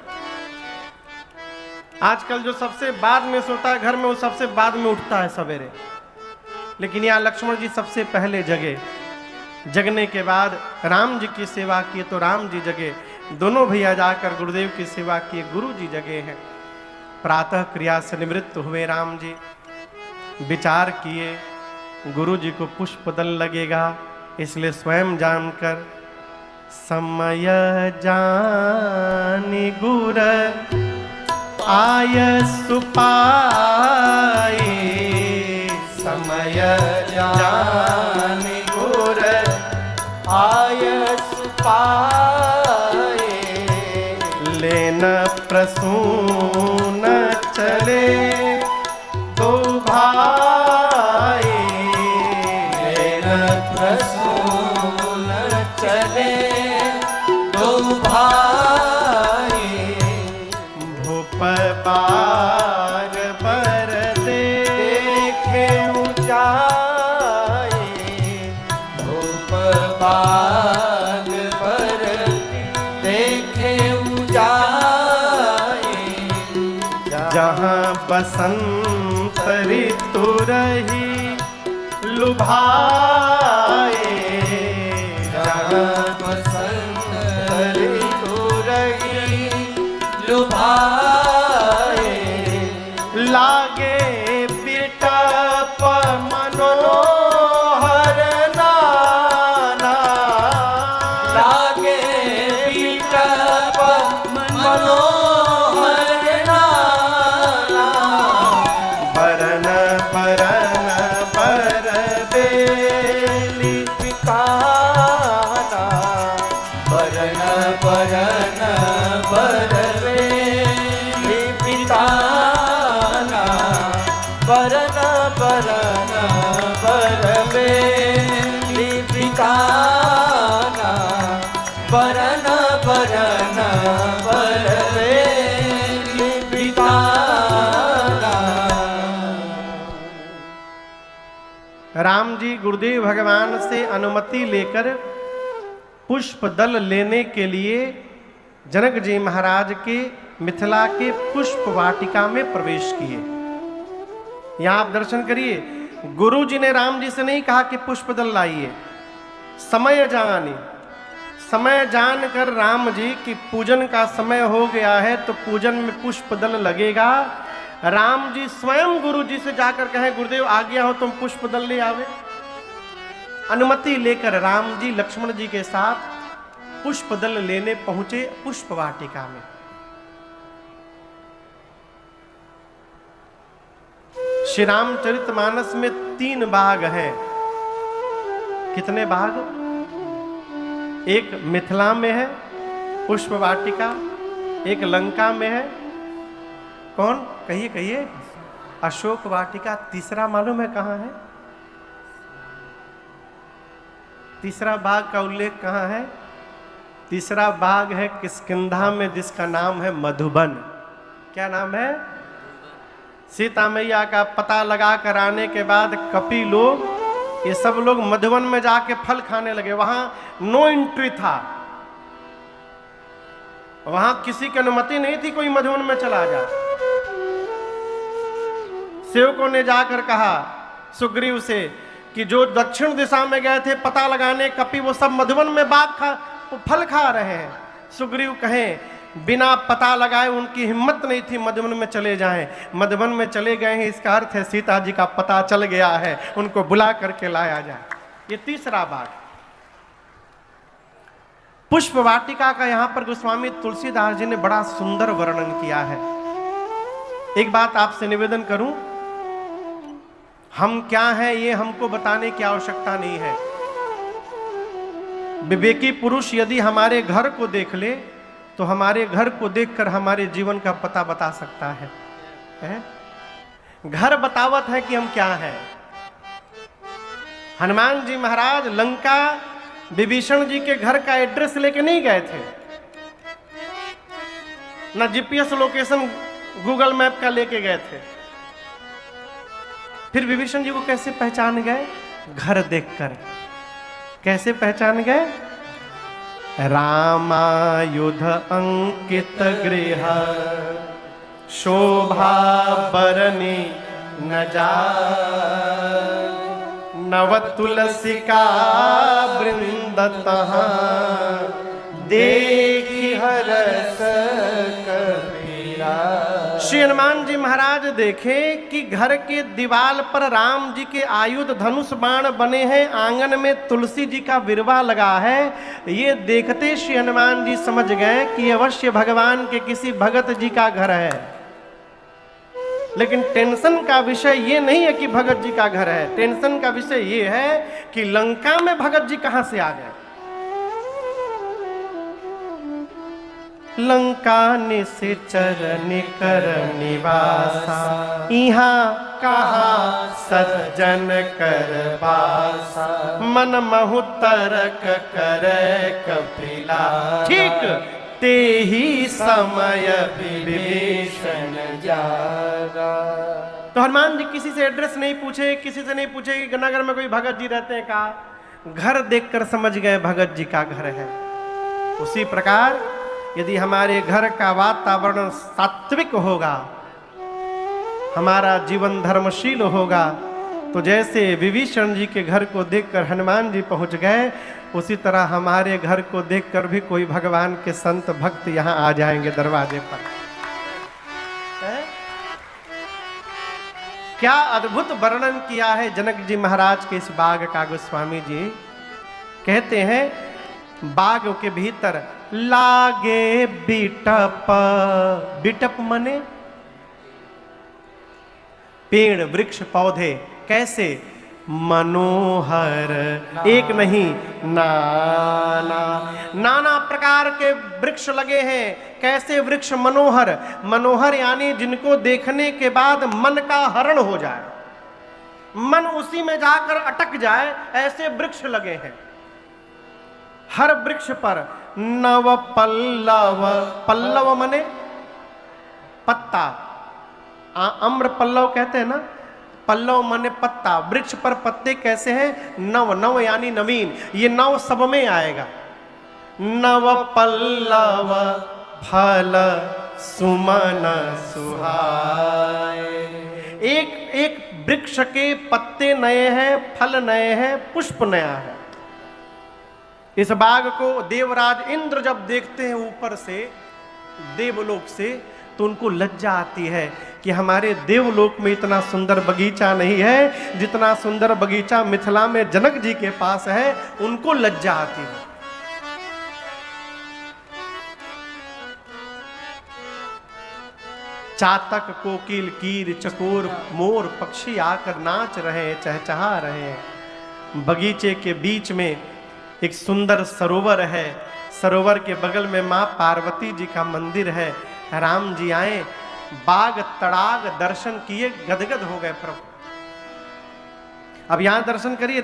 आजकल जो सबसे बाद में सोता है घर में, वो सबसे बाद में उठता है सवेरे। लेकिन यहाँ लक्ष्मण जी सबसे पहले जगे। जगने के बाद राम जी की सेवा किए तो राम जी जगे। दोनों भैया जाकर गुरुदेव की सेवा किए, गुरु जी जगे हैं। प्रातः क्रिया से निवृत्त हुए राम जी, विचार किए गुरु जी को पुष्प दल लगेगा, इसलिए स्वयं जानकर समय जानी गुर आय सुपाए, समय जानी गुर आय सुपाए, लेन प्रसून चले दो भाई, लेन प्रसून चले दो भाई, भूप बाग पर देखे ऊंचाई, भूप बाग पर देखे ऊंचाई, जहाँ बसंत ऋतु रही लुभाए, जहाँ बसंत ऋतु रही लुभाए, लागे बिटप मनोहर नाना, लागे बिटप मनोहर नाना, बरन बरन बर बेली पिताना, बरन बरन बर बेली पिताना, बरन बरन बर बेली पिताना, बरन बरन बर बेली पिताना। राम जी गुरुदेव भगवान से अनुमति लेकर पुष्प दल लेने के लिए जनक जी महाराज के मिथिला के पुष्प वाटिका में प्रवेश किए। यहां आप दर्शन करिए, गुरु जी ने राम जी से नहीं कहा कि पुष्प दल लाइए, समय जानी, समय जानकर राम जी की पूजन का समय हो गया है तो पूजन में पुष्प दल लगेगा। राम जी स्वयं गुरु जी से जाकर कहें, गुरुदेव आ गया हो तुम पुष्प दल ले आवे। अनुमति लेकर राम जी लक्ष्मण जी के साथ पुष्प दल लेने पहुंचे पुष्प वाटिका में। श्री रामचरितमानस में 3 बाग हैं। कितने बाग? एक मिथिला में है पुष्प वाटिका, एक लंका में है, कौन? कहिए कहिए। अशोक वाटिका। तीसरा मालूम है कहाँ है? तीसरा बाग का उल्लेख कहाँ है? तीसरा बाग है किष्किंधा में, जिसका नाम है मधुबन। क्या नाम है? सीता मैया का पता लगा कर आने के बाद कपि लोग, ये सब लोग मधुबन में जाके फल खाने लगे। वहां नो एंट्री था, वहां किसी की अनुमति नहीं थी कोई मधुबन में चला जाए। सेवकों ने जाकर कहा सुग्रीव से कि जो दक्षिण दिशा में गए थे पता लगाने कपि, वो सब मधुबन में फल खा रहे हैं। सुग्रीव कहें बिना पता लगाए, उनकी हिम्मत नहीं थी मधुबन में चले जाएं। मधुबन में चले गए हैं, इसका अर्थ है सीता जी का पता चल गया है, उनको बुला करके लाया जाए। ये तीसरा बाग। पुष्प वाटिका का यहां पर गोस्वामी तुलसीदास जी ने बड़ा सुंदर वर्णन किया है। एक बात आपसे निवेदन करूं, हम क्या हैं ये हमको बताने की आवश्यकता नहीं है। विवेकी पुरुष यदि हमारे घर को देख ले तो हमारे घर को देखकर हमारे जीवन का पता बता सकता है? घर बतावत है कि हम क्या हैं। हनुमान जी महाराज लंका विभीषण जी के घर का एड्रेस लेके नहीं गए थे, ना जीपीएस लोकेशन गूगल मैप का लेके गए थे। फिर विभीषण जी को कैसे पहचान गए? घर देखकर। कैसे पहचान गए? रामायुध अंकित गृह शोभा बरनी न जाय, नव तुलसिका वृंद तहाँ देखी हरस कबीरा। श्री हनुमान जी महाराज देखे कि घर के दीवाल पर राम जी के आयुध धनुष बाण बने हैं, आंगन में तुलसी जी का विरवा लगा है। ये देखते श्री हनुमान जी समझ गए कि अवश्य भगवान के किसी भगत जी का घर है। लेकिन टेंशन का विषय ये नहीं है कि भगत जी का घर है, टेंशन का विषय ये है कि लंका में भगत जी कहां से आ गए। लंका निश्चर निकर निवासा, यहाँ कहाँ सज्जन कर बासा, मन महु तरक करे कपिला, ठीक ते ही समय विभीषण जागा। तो हनुमान जी किसी से एड्रेस नहीं पूछे, किसी से नहीं पूछे कि नगर में कोई भगत जी रहते हैं का, घर देखकर समझ गए भगत जी का घर है। उसी प्रकार यदि हमारे घर का वातावरण सात्विक होगा, हमारा जीवन धर्मशील होगा, तो जैसे विभीषण जी के घर को देखकर हनुमान जी पहुंच गए, उसी तरह हमारे घर को देखकर भी कोई भगवान के संत भक्त यहाँ आ जाएंगे दरवाजे पर। क्या अद्भुत वर्णन किया है जनक जी महाराज के इस बाग का गोस्वामी जी। कहते हैं बाग के भीतर लागे बिटप, बिटप मने पेड़ वृक्ष पौधे, कैसे मनोहर, एक नहीं नाना नाना प्रकार के वृक्ष लगे हैं। कैसे वृक्ष? मनोहर। मनोहर यानी जिनको देखने के बाद मन का हरण हो जाए, मन उसी में जाकर अटक जाए, ऐसे वृक्ष लगे हैं। हर वृक्ष पर नव पल्लव, पल्लव मने पत्ता, अम्र पल्लव कहते हैं ना, पल्लव मने पत्ता। वृक्ष पर पत्ते कैसे हैं? नव, नव यानी नवीन, ये नव सब में आएगा। नव पल्लव फल सुमन सुहाए, एक एक वृक्ष के पत्ते नए हैं, फल नए हैं, पुष्प नया है। इस बाग को देवराज इंद्र जब देखते हैं ऊपर से, देवलोक से, तो उनको लज्जा आती है कि हमारे देवलोक में इतना सुंदर बगीचा नहीं है जितना सुंदर बगीचा मिथिला में जनक जी के पास है। उनको लज्जा आती है। चातक कोकिल कीर चकोर मोर पक्षी आकर नाच रहे, चहचहा रहे। बगीचे के बीच में एक सुंदर सरोवर है, सरोवर के बगल में माँ पार्वती जी का मंदिर है। राम जी आए बाग तड़ाग दर्शन किए, गदगद हो गए प्रभु। अब यहां दर्शन करिए।